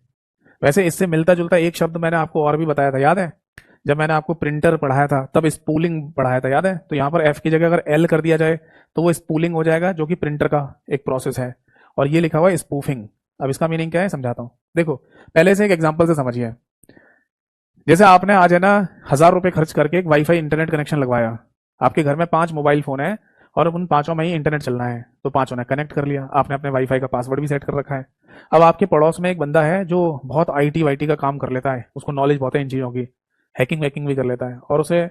वैसे इससे मिलता जुलता एक शब्द मैंने आपको और भी बताया था, याद है? जब मैंने आपको प्रिंटर पढ़ाया था तब स्पूलिंग पढ़ाया था, याद है? तो यहाँ पर एफ की जगह अगर एल कर दिया जाए तो वो स्पूलिंग हो जाएगा, जो कि प्रिंटर का एक प्रोसेस है। और ये लिखा हुआ है स्पूफिंग। अब इसका मीनिंग क्या है समझाता हूँ। देखो, पहले से एक एग्जांपल से समझिए। जैसे आपने आज है ना 1,000 रुपए खर्च करके एक वाईफाई इंटरनेट कनेक्शन लगवाया। आपके घर में 5 मोबाइल फोन है और उन पांचों में ही इंटरनेट चलना है, तो पांचों ने कनेक्ट कर लिया। आपने अपने वाईफाई का पासवर्ड भी सेट कर रखा है। अब आपके पड़ोस में एक बंदा है जो बहुत आईटी वाईटी का काम कर लेता है, उसको नॉलेज बहुत है इन चीज़ों की, हैकिंग वैकिंग भी कर लेता है, और उसे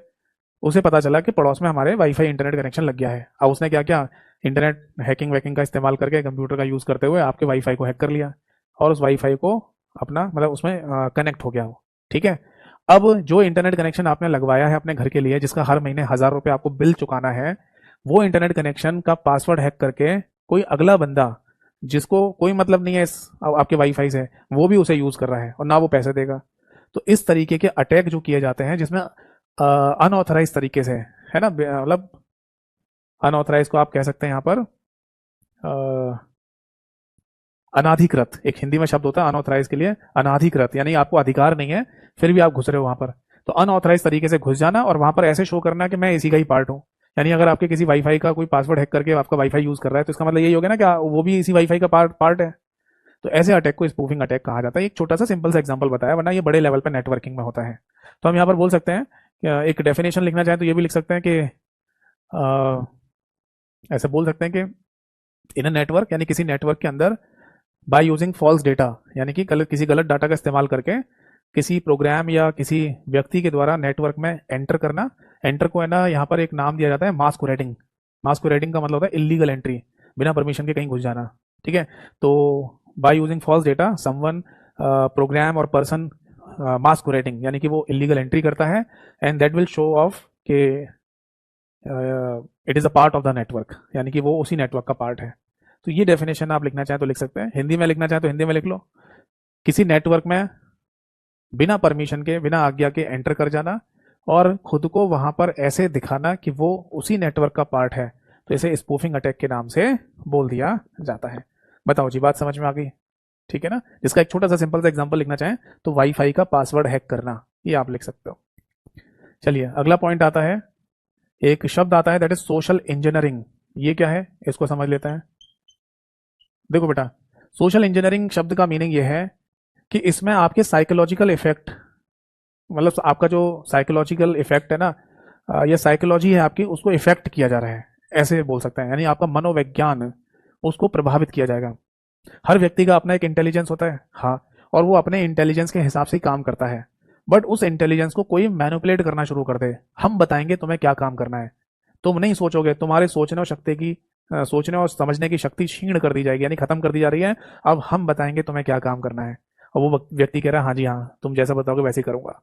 उसे पता चला कि पड़ोस में हमारे वाईफाई इंटरनेट कनेक्शन लग गया है। अब उसने क्या किया, इंटरनेट हैकिंग वैकिंग का इस्तेमाल करके कंप्यूटर का यूज़ करते हुए आपके वाईफाई को हैक कर लिया और उस वाईफाई को अपना मतलब उसमें कनेक्ट हो गया वो। ठीक है। अब जो इंटरनेट कनेक्शन आपने लगवाया है अपने घर के लिए, जिसका हर महीने 1,000 रुपये आपको बिल चुकाना है, वो इंटरनेट कनेक्शन का पासवर्ड हैक करके कोई अगला बंदा, जिसको कोई मतलब नहीं है इस आपके वाईफाई से, वो भी उसे यूज कर रहा है और ना वो पैसे देगा। तो इस तरीके के अटैक जो किए जाते हैं जिसमें अनऑथराइज तरीके से, है ना, मतलब अनऑथराइज को आप कह सकते हैं यहाँ पर अनाधिकृत, एक हिंदी में शब्द होता है अनऑथराइज के लिए, अनाधिकृत यानी आपको अधिकार नहीं है फिर भी आप घुस रहे हो वहां पर। तो अनऑथराइज तरीके से घुस जाना और वहां पर ऐसे शो करना कि मैं इसी का ही पार्ट हूँ। यानी अगर आपके किसी वाईफाई का कोई पासवर्ड हैक करके आपका वाईफाई यूज कर रहा है, तो इसका मतलब यही हो गया ना कि वो भी इसी वाईफाई का पार्ट है। तो ऐसे अटैक को स्पूफिंग अटैक कहा जाता है। एक छोटा सा सिंपल सा एग्जांपल बताया, वरना ये बड़े लेवल पे नेटवर्किंग में होता है। तो हम यहाँ पर बोल सकते हैं एक डेफिनेशन लिखना चाहें तो ये भी लिख सकते हैं कि ऐसे बोल सकते हैं कि इन अ नेटवर्क, यानी किसी नेटवर्क के अंदर, बाय यूजिंग फॉल्स डेटा, यानी कि किसी गलत डाटा का इस्तेमाल करके किसी प्रोग्राम या किसी व्यक्ति के द्वारा नेटवर्क में एंटर करना। एंटर को है ना यहाँ पर एक नाम दिया जाता है मास्कुरेडिंग। मास्कुरेडिंग का मतलब होता है इलीगल एंट्री, बिना परमिशन के कहीं घुस जाना। ठीक है। तो by using false data someone program और पर्सन मास्कुरेडिंग, यानी कि वो इलीगल एंट्री करता है and that will show off के it is a part of the network, यानी कि वो उसी नेटवर्क का पार्ट है। तो ये डेफिनेशन आप लिखना चाहें तो लिख सकते हैं, हिंदी में लिखना चाहें तो हिंदी में लिख लो। किसी नेटवर्क में बिना परमिशन के, बिना आज्ञा के एंटर कर जाना और खुद को वहां पर ऐसे दिखाना कि वो उसी नेटवर्क का पार्ट है, तो इसे स्पूफिंग अटैक के नाम से बोल दिया जाता है। बताओ जी, बात समझ में आ गई? ठीक है ना। जिसका एक छोटा सा सिंपल सा एग्जांपल लिखना चाहें तो वाईफाई का पासवर्ड हैक करना, ये आप लिख सकते हो। चलिए अगला पॉइंट आता है, एक शब्द आता है दैट इज सोशल इंजीनियरिंग। ये क्या है इसको समझ लेते हैं। देखो बेटा, सोशल इंजीनियरिंग शब्द का मीनिंग ये है कि इसमें आपके साइकोलॉजिकल इफेक्ट, मतलब आपका जो साइकोलॉजिकल इफेक्ट है ना, ये साइकोलॉजी है आपकी, उसको इफेक्ट किया जा रहा है, ऐसे बोल सकते हैं। यानी आपका मनोविज्ञान, उसको प्रभावित किया जाएगा। हर व्यक्ति का अपना एक इंटेलिजेंस होता है, हाँ, और वो अपने इंटेलिजेंस के हिसाब से ही काम करता है। बट उस इंटेलिजेंस को कोई मैनिपुलेट करना शुरू कर दे, हम बताएंगे तुम्हें क्या काम करना है, तुम नहीं सोचोगे, तुम्हारे सोचने और शक्ति की सोचने और समझने की शक्ति छीण कर दी जाएगी, यानी खत्म कर दी जा रही है। अब हम बताएंगे तुम्हें क्या काम करना है, और वो व्यक्ति कह रहा है हाँ जी हाँ, तुम जैसा बताओगे वैसे ही करूंगा।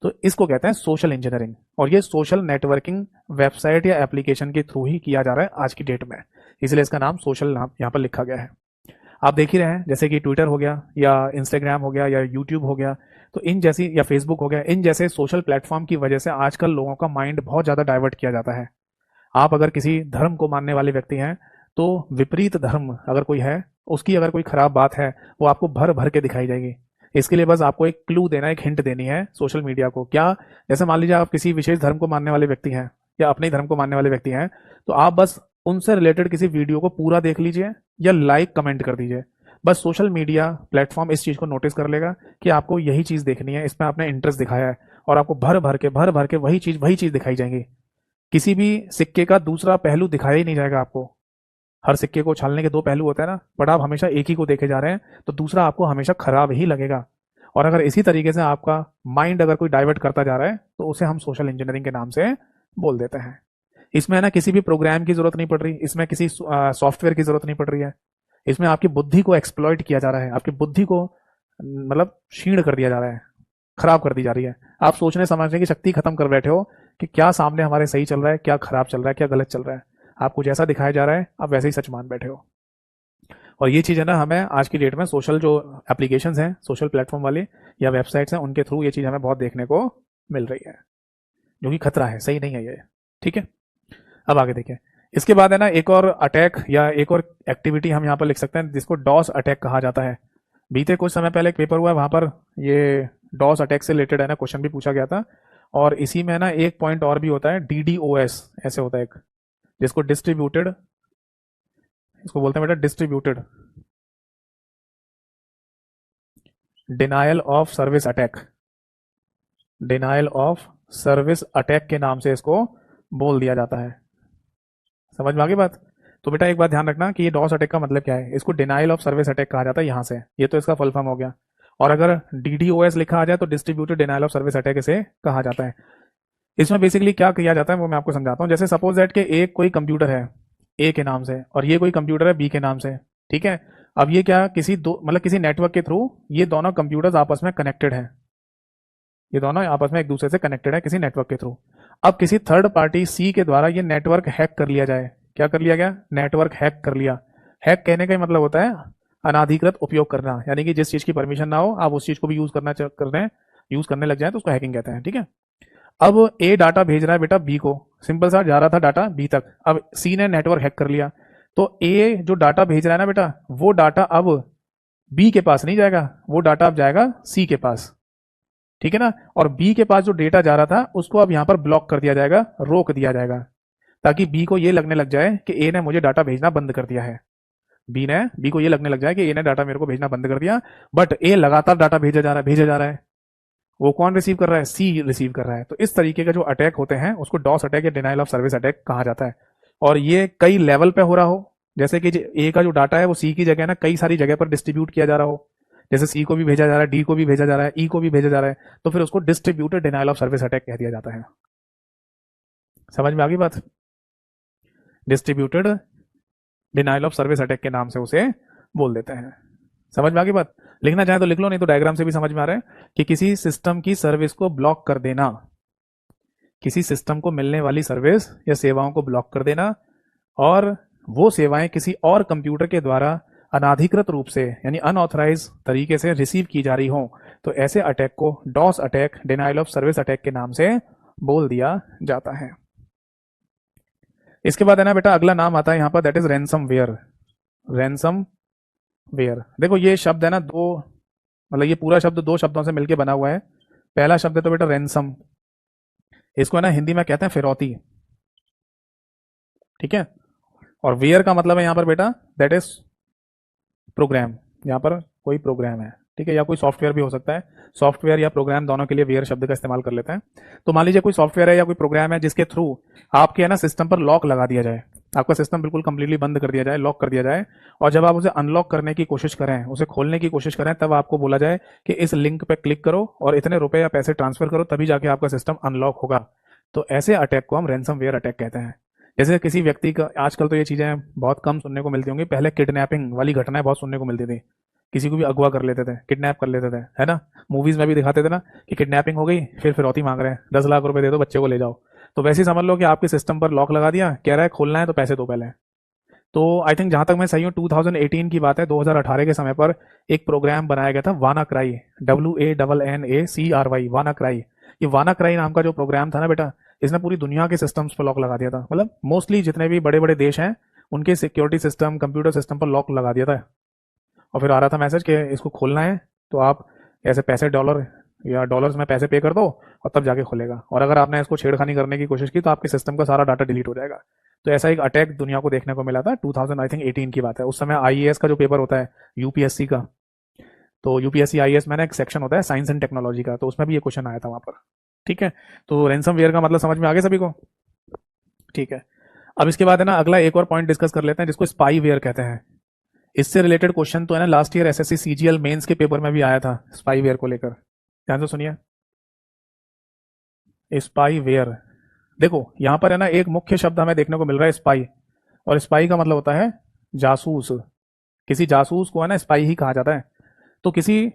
तो इसको कहते हैं सोशल इंजीनियरिंग, और ये सोशल नेटवर्किंग वेबसाइट या एप्लीकेशन के थ्रू ही किया जा रहा है आज की डेट में, इसलिए इसका नाम सोशल नाम यहाँ पर लिखा गया है। आप देख ही रहे हैं, जैसे कि ट्विटर हो गया या इंस्टाग्राम हो गया या यूट्यूब हो गया, तो इन जैसी, या फेसबुक हो गया, इन जैसे सोशल प्लेटफॉर्म की वजह से आजकल लोगों का माइंड बहुत ज़्यादा डाइवर्ट किया जाता है। आप अगर किसी धर्म को मानने वाले व्यक्ति हैं तो विपरीत धर्म अगर कोई है, उसकी अगर कोई खराब बात है, वो आपको भर भर के दिखाई जाएगी। इसके लिए बस आपको एक क्लू देना है, एक हिंट देनी है सोशल मीडिया को। क्या, जैसे मान लीजिए आप किसी विशेष धर्म को मानने वाले व्यक्ति हैं या अपने धर्म को मानने वाले व्यक्ति हैं, तो आप बस उनसे रिलेटेड किसी वीडियो को पूरा देख लीजिए या लाइक कमेंट कर दीजिए। बस सोशल मीडिया प्लेटफॉर्म इस चीज़ को नोटिस कर लेगा कि आपको यही चीज़ देखनी है, इसमें आपने इंटरेस्ट दिखाया है, और आपको भर भर के वही चीज़ दिखाई जाएगी। किसी भी सिक्के का दूसरा पहलू दिखाया ही नहीं जाएगा आपको। हर सिक्के को उछालने के दो पहलू होते हैं ना, बट आप हमेशा एक ही को देखे जा रहे हैं, तो दूसरा आपको हमेशा खराब ही लगेगा। और अगर इसी तरीके से आपका माइंड अगर कोई डाइवर्ट करता जा रहा है, तो उसे हम सोशल इंजीनियरिंग के नाम से बोल देते हैं। इसमें ना किसी भी प्रोग्राम की जरूरत नहीं पड़ रही, इसमें किसी सॉफ्टवेयर की जरूरत नहीं पड़ रही है। इसमें आपकी बुद्धि को एक्सप्लॉइट किया जा रहा है, आपकी बुद्धि को मतलब क्षीण कर दिया जा रहा है, खराब कर दी जा रही है। आप सोचने समझने की शक्ति खत्म कर बैठे हो कि क्या सामने हमारे सही चल रहा है, क्या खराब चल रहा है, क्या गलत चल रहा है। आपको जैसा दिखाया जा रहा है आप वैसे ही सच मान बैठे हो। और ये चीज़ है ना, हमें आज की डेट में सोशल जो एप्लीकेशंस हैं, सोशल प्लेटफॉर्म वाले या वेबसाइट्स हैं, उनके थ्रू ये चीज़ हमें बहुत देखने को मिल रही है, जो कि खतरा है, सही नहीं है ये। ठीक है। अब आगे देखिए, इसके बाद है ना एक और अटैक या एक और एक्टिविटी हम यहाँ पर लिख सकते हैं जिसको डॉस अटैक कहा जाता है। बीते कुछ समय पहले एक पेपर हुआ है, वहां पर ये डॉस अटैक से रिलेटेड है ना क्वेश्चन भी पूछा गया था। और इसी में है ना एक पॉइंट और भी होता है, DDoS ऐसे होता है एक, जिसको डिस्ट्रीब्यूटेड, इसको बोलते हैं बेटा distributed denial of service attack. Denial of service attack के नाम से इसको बोल दिया जाता है। समझ में आ गई बात? तो बेटा एक बात ध्यान रखना कि ये डॉस अटैक का मतलब क्या है। इसको डिनाइल ऑफ सर्विस अटैक कहा जाता है यहाँ से, ये तो इसका फुल फॉर्म हो गया। और अगर DDoS लिखा आ जाए तो distributed denial of service attack इसे कहा जाता है। इसमें बेसिकली क्या किया जाता है वो मैं आपको समझाता हूँ। जैसे सपोज दैट के एक कोई कंप्यूटर है ए के नाम से और ये कोई कंप्यूटर है बी के नाम से, ठीक है। अब ये क्या किसी दो मतलब किसी नेटवर्क के थ्रू ये दोनों कंप्यूटर्स आपस में कनेक्टेड हैं, ये दोनों आपस में एक दूसरे से कनेक्टेड है किसी नेटवर्क के थ्रू। अब किसी थर्ड पार्टी सी के द्वारा ये नेटवर्क हैक कर लिया जाए। क्या कर लिया गया? नेटवर्क हैक कर लिया। हैक कहने का मतलब होता है अनाधिकृत उपयोग करना, यानी कि जिस चीज की परमिशन ना हो आप उस चीज को भी यूज करने लग जाए तो उसको हैकिंग कहते हैं, ठीक है। अब ए डाटा भेज रहा है बेटा बी को, सिंपल सा जा रहा था डाटा बी तक, अब सी ने नेटवर्क हैक कर लिया। तो ए जो डाटा भेज रहा है ना बेटा, वो डाटा अब बी के पास नहीं जाएगा, वो डाटा अब जाएगा सी के पास, ठीक है ना। और बी के पास जो डेटा जा रहा था उसको अब यहां पर ब्लॉक कर दिया जाएगा, रोक दिया जाएगा, ताकि बी को ये लगने लग जाए कि ए ने मुझे डाटा भेजना बंद कर दिया है। बी को ये लगने लग जाए कि ए ने डाटा मेरे को भेजना बंद कर दिया, बट ए लगातार डाटा भेजा जा रहा है। वो कौन रिसीव कर रहा है? सी रिसीव कर रहा है। तो इस तरीके का जो अटैक होते हैं उसको डॉस अटैक या डिनाइल ऑफ सर्विस अटैक कहा जाता है। और ये कई लेवल पे हो रहा हो, जैसे कि ए का जो डाटा है वो सी की जगह ना कई सारी जगह पर डिस्ट्रीब्यूट किया जा रहा हो, जैसे सी को भी भेजा जा रहा है, डी को भी भेजा जा रहा है, ई को भी भेजा जा रहा है, तो फिर उसको distributed denial of service attack कह दिया जाता है। समझ में आ गई बात? Distributed denial of service attack के नाम से उसे बोल देते हैं। समझ में आ गई बात? लिखना चाहे तो लिख लो, नहीं तो डायग्राम से भी समझ में आ रहा है कि किसी सिस्टम की सर्विस को ब्लॉक कर देना, किसी सिस्टम को मिलने वाली सर्विस या सेवाओं को ब्लॉक कर देना, और वो सेवाएं किसी और कंप्यूटर के द्वारा अनाधिकृत रूप से यानी अनऑथराइज तरीके से रिसीव की जा रही हो, तो ऐसे अटैक को DoS attack, denial of service attack के नाम से बोल दिया जाता है। इसके बाद है ना बेटा अगला नाम आता है यहाँ पर, that is ransomware. Ransomware, देखो ये शब्द है ना दो, मतलब ये पूरा शब्द दो शब्दों से मिलकर बना हुआ है। पहला शब्द है तो बेटा रैंसम, इसको है ना हिंदी में कहते हैं फिरौती, ठीक है। और वेयर का मतलब है यहाँ पर बेटा दैट इज प्रोग्राम, यहाँ पर कोई प्रोग्राम है, ठीक है, या कोई सॉफ्टवेयर भी हो सकता है। सॉफ्टवेयर या प्रोग्राम दोनों के लिए वेयर शब्द का इस्तेमाल कर लेते हैं। तो मान लीजिए कोई सॉफ्टवेयर है या कोई प्रोग्राम है जिसके थ्रू आपके है ना सिस्टम पर लॉक लगा दिया जाए, आपका सिस्टम बिल्कुल कंप्लीटली बंद कर दिया जाए, लॉक कर दिया जाए, और जब आप उसे अनलॉक करने की कोशिश करें, उसे खोलने की कोशिश करें, तब आपको बोला जाए कि इस लिंक पे क्लिक करो और इतने रुपए या पैसे ट्रांसफर करो, तभी जाके आपका सिस्टम अनलॉक होगा। तो ऐसे अटैक को हम रैंसम वेयर अटैक कहते हैं। जैसे किसी व्यक्ति का, आजकल तो ये चीजें बहुत कम सुनने को मिलती होंगी, पहले किडनैपिंग वाली घटनाएं बहुत सुनने को मिलती थी, किसी को भी अगवा कर लेते थे, किडनैप कर लेते थे, है ना। मूवीज में भी दिखाते थे ना कि किडनैपिंग हो गई, फिर फिरौती मांग रहे हैं, 10 लाख रुपए दे दो बच्चे को ले जाओ। तो वैसे ही समझ लो कि आपके सिस्टम पर लॉक लगा दिया, कह रहा है खोलना है तो पैसे दो पहले। तो आई थिंक जहां तक मैं सही हूँ 2018 की बात है, 2018 के समय पर एक प्रोग्राम बनाया गया था वाना क्राई, WANNACRY, वाना क्राई। ये वाना क्राई नाम का जो प्रोग्राम था ना बेटा, इसने पूरी दुनिया के सिस्टम्स पर लॉक लगा दिया था, मतलब मोस्टली जितने भी बड़े बड़े देश हैं उनके सिक्योरिटी सिस्टम, कंप्यूटर सिस्टम पर लॉक लगा दिया था। और फिर आ रहा था मैसेज कि इसको खोलना है तो आप ऐसे पैसे डॉलर या डॉलर्स में पैसे पे कर दो और तब जाके खुलेगा, और अगर आपने इसको छेड़खानी करने की कोशिश की तो आपके सिस्टम का सारा डाटा डिलीट हो जाएगा। तो ऐसा एक अटैक दुनिया को देखने को मिला था, 2018 की बात है। उस समय आईएएस का जो पेपर होता है यूपीएससी का, तो यूपीएससी आईएएस में ना एक सेक्शन होता है साइंस एंड टेक्नोलॉजी का, तो उसमें भी ये क्वेश्चन आया था वहां पर, ठीक है। तो रैंसम वेयर का मतलब समझ में आ गया सभी को? ठीक है। अब इसके बाद है ना अगला एक और पॉइंट डिस्कस कर लेते हैं जिसको स्पाई वेयर कहते हैं। इससे रिलेटेड क्वेश्चन तो है ना last year SSC CGL mains के पेपर में भी आया था स्पाईवेयर को लेकर, ध्यान से सुनिए। स्पाईवेयर, देखो यहां पर है ना एक मुख्य शब्द हमें देखने को मिल रहा है स्पाई, और स्पाई का मतलब होता है जासूस। किसी जासूस को है ना स्पाई ही कहा जाता है। तो किसी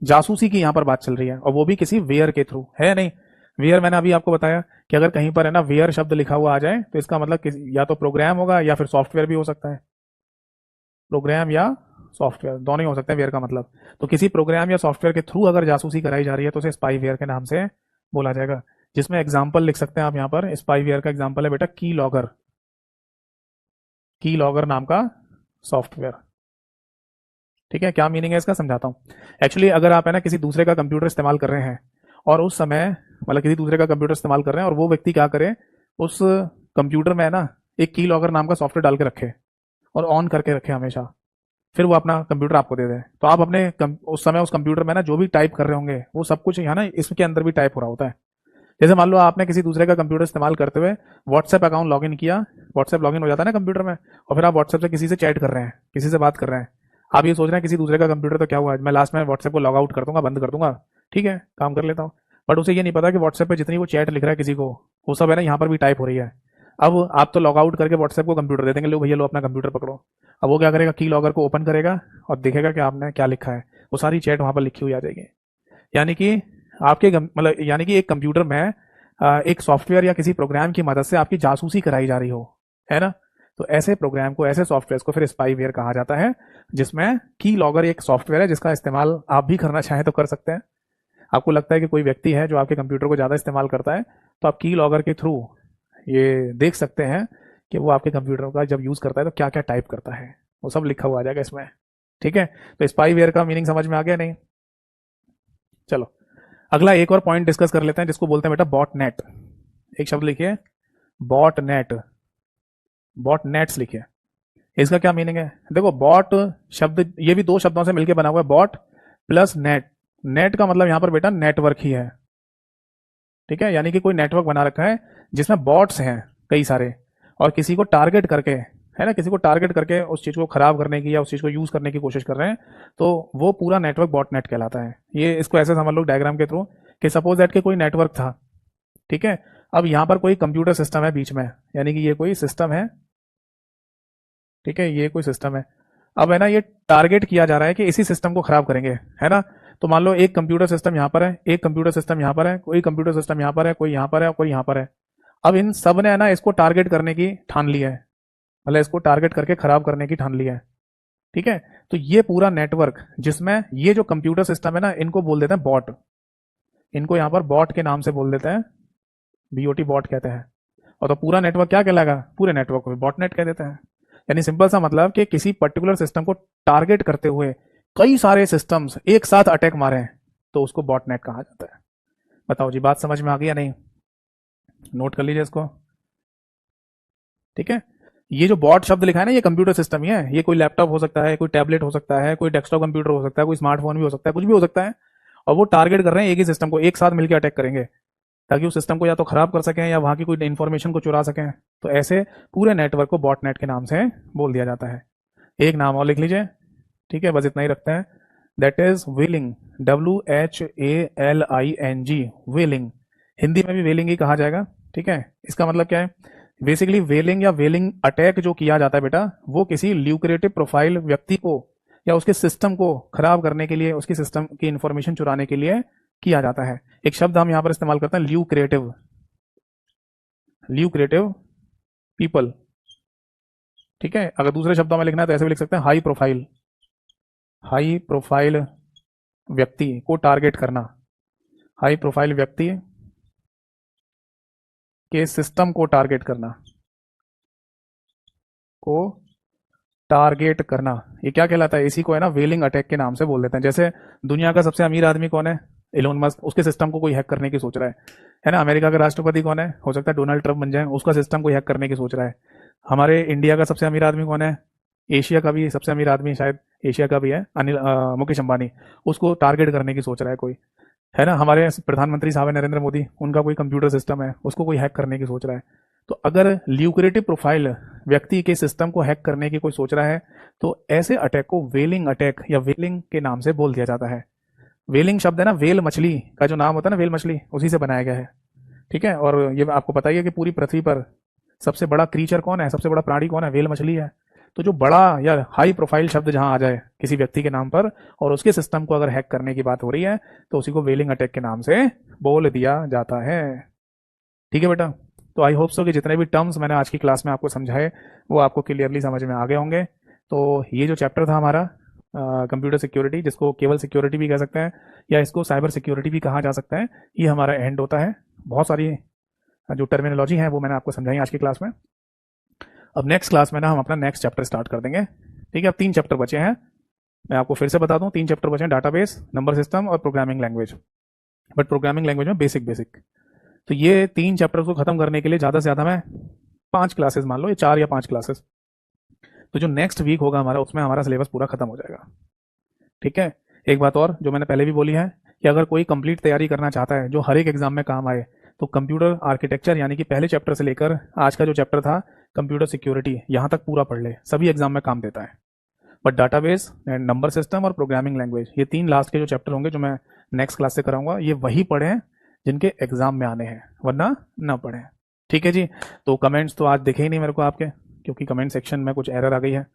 जासूसी की यहां पर बात चल रही है, और वो भी किसी वेयर के थ्रू, है नहीं। वेयर मैंने अभी आपको बताया कि अगर कहीं पर है ना वेयर शब्द लिखा हुआ आ जाए तो इसका मतलब या तो प्रोग्राम होगा या फिर सॉफ्टवेयर भी हो सकता है, प्रोग्राम या सॉफ्टवेयर दोनों ही हो सकते हैं वेयर का मतलब। तो किसी प्रोग्राम या सॉफ्टवेयर के थ्रू अगर जासूसी कराई जा रही है तो उसे स्पाईवेयर के नाम से बोला जाएगा। जिसमें एग्जाम्पल लिख सकते हैं आप यहाँ पर, स्पाईवेयर का एग्जाम्पल है बेटा की लॉगर। की लॉगर नाम का सॉफ्टवेयर। ठीक है, क्या मीनिंग है इसका समझाता हूँ। एक्चुअली अगर आप है ना किसी दूसरे का कंप्यूटर इस्तेमाल कर रहे हैं और उस समय मतलब किसी दूसरे का कंप्यूटर इस्तेमाल कर रहे हैं और वो व्यक्ति क्या करे, उस कंप्यूटर में है ना एक की लॉगर नाम का सॉफ्टवेयर डाल के रखे और ऑन करके रखे हमेशा, फिर वो अपना कंप्यूटर आपको दे दे, तो आप अपने उस समय उस कंप्यूटर में ना जो भी टाइप कर रहे होंगे वो सब कुछ यहाँ ना इसके अंदर भी टाइप हो रहा होता है। जैसे मान लो आपने किसी दूसरे का कंप्यूटर इस्तेमाल करते हुए व्हाट्सएप अकाउंट लॉगिन किया, व्हाट्सएप लॉगिन हो जाता है ना कंप्यूटर में, और फिर आप व्हाट्सएप से किसी से चैट कर रहे हैं, किसी से बात कर रहे हैं, आप ये सोच रहे हैं किसी दूसरे का कंप्यूटर तो क्या हुआ, मैं लास्ट में व्हाट्सएप को लॉग आउट कर दूंगा, बंद कर दूंगा, ठीक है काम कर लेता हूँ। बट उसे ये नहीं पता कि व्हाट्सएप पे जितनी वो चैट लिख रहा है किसी को, वो सब है ना यहाँ पर भी टाइप हो रही है। अब आप तो लॉग आउट करके व्हाट्सएप को कंप्यूटर दे देंगे, लो भैया लो अपना कंप्यूटर पकड़ो। अब वो क्या करेगा, की लॉगर को ओपन करेगा और देखेगा कि आपने क्या लिखा है, वो सारी चैट वहां पर लिखी हुई आ जाएगी। यानी कि आपके मतलब यानी कि एक कंप्यूटर में एक सॉफ्टवेयर या किसी प्रोग्राम की मदद से आपकी जासूसी कराई जा रही हो, है ना। तो ऐसे प्रोग्राम को, ऐसे सॉफ्टवेयर को फिर स्पाईवेयर कहा जाता है, जिसमें की लॉगर एक सॉफ्टवेयर है जिसका इस्तेमाल आप भी करना चाहें तो कर सकते हैं। आपको लगता है कि कोई व्यक्ति है जो आपके कंप्यूटर को ज़्यादा इस्तेमाल करता है, तो आप की लॉगर के थ्रू ये देख सकते हैं कि वो आपके कंप्यूटर का जब यूज़ करता है तो क्या क्या टाइप करता है, वो सब लिखा हुआ आ जाएगा इसमें। ठीक है, तो स्पाईवेयर का मीनिंग समझ में आ गया नहीं। चलो अगला एक और पॉइंट डिस्कस कर लेते हैं जिसको बोलते हैं बेटा बॉट नेट। एक शब्द लिखिए, बॉट नेट, बॉट नेट्स लिखिए। इसका क्या मीनिंग है, देखो बॉट शब्द ये भी दो शब्दों से मिलकर बना हुआ है, बॉट प्लस नेट। नेट का मतलब यहां पर बेटा नेटवर्क ही है। ठीक है, यानी कि कोई नेटवर्क बना रखा है जिसमें बॉट्स हैं कई सारे, और किसी को टारगेट करके, है ना, किसी को टारगेट करके उस चीज को खराब करने की या उस चीज को यूज करने की कोशिश कर रहे हैं, तो वो पूरा नेटवर्क बॉट नेट कहलाता है। ये इसको ऐसे समझ लो डायग्राम के थ्रू कि सपोज दैट के कोई नेटवर्क था, ठीक है, अब यहां पर कोई कंप्यूटर सिस्टम है बीच में, यानी कि ये कोई सिस्टम है, ठीक है, ये कोई सिस्टम है। अब है ना ये टारगेट किया जा रहा है कि इसी सिस्टम को खराब करेंगे, है ना। तो मान लो एक कंप्यूटर सिस्टम यहाँ पर है, एक कंप्यूटर सिस्टम यहाँ पर है, कोई कंप्यूटर सिस्टम यहाँ पर है, कोई यहाँ पर है और कोई यहाँ पर है। अब इन सब ने है ना इसको टारगेट करने की ठान ली है, मतलब इसको टारगेट करके खराब करने की ठान ली है। ठीक है, तो ये पूरा नेटवर्क जिसमें ये जो कंप्यूटर सिस्टम है ना, इनको बोल देते हैं बॉट, इनको यहाँ पर बॉट के नाम से बोल देते हैं, बीओटी बॉट कहते हैं। और तो पूरा नेटवर्क क्या कहलाएगा, पूरे नेटवर्क को बॉट नेट कह देते हैं। यानी सिंपल सा मतलब कि किसी पर्टिकुलर सिस्टम को टारगेट करते हुए कई सारे सिस्टम्स एक साथ अटैक मारे, तो उसको बॉट नेट कहा जाता है। बताओ जी, बात समझ में आ गई या नहीं, नोट कर लीजिए इसको। ठीक है, ये जो बॉट शब्द लिखा है ना, ये कंप्यूटर सिस्टम ही है, ये कोई लैपटॉप हो सकता है, कोई टैबलेट हो सकता है, कोई डेस्कटॉप कंप्यूटर हो सकता है, कोई स्मार्टफोन भी हो सकता है, कुछ भी हो सकता है। और वो टारगेट कर रहे हैं एक ही सिस्टम को, एक साथ मिलकर अटैक करेंगे ताकि उस सिस्टम को या तो खराब कर सकें या वहां की कोई इन्फॉर्मेशन को चुरा सकें। तो ऐसे पूरे नेटवर्क को बॉट नेट के नाम से बोल दिया जाता है। एक नाम और लिख लीजिए, ठीक है, बस इतना ही रखते हैं, दैट इज वेलिंग, WHALING, वेलिंग। हिंदी में भी वेलिंग ही कहा जाएगा। ठीक है, इसका मतलब क्या है, बेसिकली वेलिंग या वेलिंग अटैक जो किया जाता है बेटा, वो किसी ल्यूक्रेटिव प्रोफाइल व्यक्ति को या उसके सिस्टम को खराब करने के लिए, उसकी सिस्टम की इंफॉर्मेशन चुराने के लिए किया जाता है। एक शब्द हम यहां पर इस्तेमाल करते हैं, ल्यूक्रेटिव, ल्यूक्रेटिव पीपल। ठीक है, अगर दूसरे शब्दों में लिखना है तो ऐसे भी लिख सकते हैं, हाई प्रोफाइल, हाई प्रोफाइल व्यक्ति को टारगेट करना, हाई प्रोफाइल व्यक्ति के सिस्टम को टारगेट करना, को टारगेट करना, ये क्या कहलाता है, इसी को है ना वेलिंग अटैक के नाम से बोल देते हैं। जैसे दुनिया का सबसे अमीर आदमी कौन है, इलोन मस्क, उसके सिस्टम को कोई हैक करने की सोच रहा है ना। अमेरिका का राष्ट्रपति कौन है, हो सकता है डोनाल्ड ट्रंप बन जाए, उसका सिस्टम कोई हैक करने की सोच रहा है। हमारे इंडिया का सबसे अमीर आदमी कौन है, एशिया का भी सबसे अमीर आदमी शायद एशिया का भी है, मुकेश अंबानी, उसको टारगेट करने की सोच रहा है कोई, है ना। हमारे प्रधानमंत्री साहब नरेंद्र मोदी, उनका कोई कंप्यूटर सिस्टम है, उसको कोई हैक करने की सोच रहा है। तो अगर ल्यूक्रेटिव प्रोफाइल व्यक्ति के सिस्टम को हैक करने की कोई सोच रहा है, तो ऐसे अटैक को वेलिंग अटैक या वेलिंग के नाम से बोल दिया जाता है। वेलिंग शब्द है ना, वेल मछली का जो नाम होता है ना, वेल मछली, उसी से बनाया गया है। ठीक है, और ये आपको पता ही है कि पूरी पृथ्वी पर सबसे बड़ा क्रीचर कौन है, सबसे बड़ा प्राणी कौन है, वेल मछली है। तो जो बड़ा या हाई प्रोफाइल शब्द जहां आ जाए किसी व्यक्ति के नाम पर और उसके सिस्टम को अगर हैक करने की बात हो रही है, तो उसी को वेलिंग अटैक के नाम से बोल दिया जाता है। ठीक है बेटा, तो आई होप सो कि जितने भी टर्म्स मैंने आज की क्लास में आपको समझाए वो आपको क्लियरली समझ में आ गए होंगे। तो ये जो चैप्टर था हमारा कंप्यूटर सिक्योरिटी, जिसको केवल सिक्योरिटी भी कह सकते हैं या इसको साइबर सिक्योरिटी भी कहा जा सकता है, ये हमारा एंड होता है। बहुत सारी जो टर्मिनोलॉजी है वो मैंने आपको समझाई आज की क्लास में। अब नेक्स्ट क्लास में ना हम अपना नेक्स्ट चैप्टर स्टार्ट कर देंगे। ठीक है, अब 3 चैप्टर बचे हैं। मैं आपको फिर से बता दूं, 3 चैप्टर बचे हैं, डाटाबेस, नंबर सिस्टम और programming language. But programming language में बेसिक बेसिक। तो ये 3 चैप्टर्स को खत्म करने के लिए ज़्यादा से ज़्यादा मैं 5 क्लासेस मान लो, ये 4 या 5 क्लासेस। तो जो नेक्स्ट वीक होगा हमारा, उसमें हमारा सिलेबस पूरा खत्म हो जाएगा। ठीक है। एक बात और जो मैंने पहले भी बोली है कि अगर कोई कंप्लीट तैयारी करना चाहता है जो हर एक एग्जाम में काम आए, तो कंप्यूटर आर्किटेक्चर यानी कि पहले चैप्टर से लेकर आज का जो चैप्टर था कंप्यूटर सिक्योरिटी, यहाँ तक पूरा पढ़ ले, सभी एग्जाम में काम देता है। But database and number system और प्रोग्रामिंग लैंग्वेज, ये 3 लास्ट के जो चैप्टर होंगे जो मैं नेक्स्ट क्लास से कराऊंगा, ये वही पढ़ें जिनके एग्जाम में आने हैं, वरना ना पढ़ें। ठीक है जी। तो कमेंट्स तो आज दिखे ही नहीं मेरे को आपके, क्योंकि कमेंट सेक्शन में कुछ एरर आ गई है।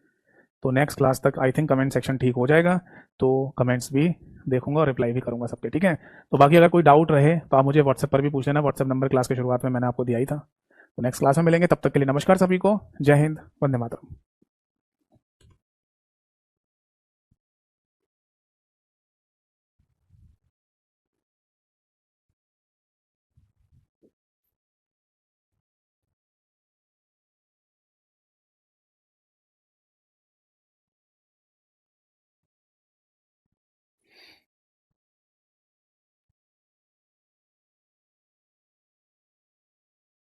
तो नेक्स्ट क्लास तक आई थिंक कमेंट सेक्शन ठीक हो जाएगा, तो कमेंट्स भी देखूंगा और रिप्लाई भी करूंगा सबके। ठीक है। तो बाकी अगर कोई डाउट रहे तो आप मुझे व्हाट्सएप पर भी पूछ लेना। व्हाट्सएप नंबर क्लास के शुरुआत में मैंने आपको दिया ही था। तो नेक्स्ट क्लास में मिलेंगे, तब तक के लिए नमस्कार सभी को। जय हिंद, वंदे मातरम।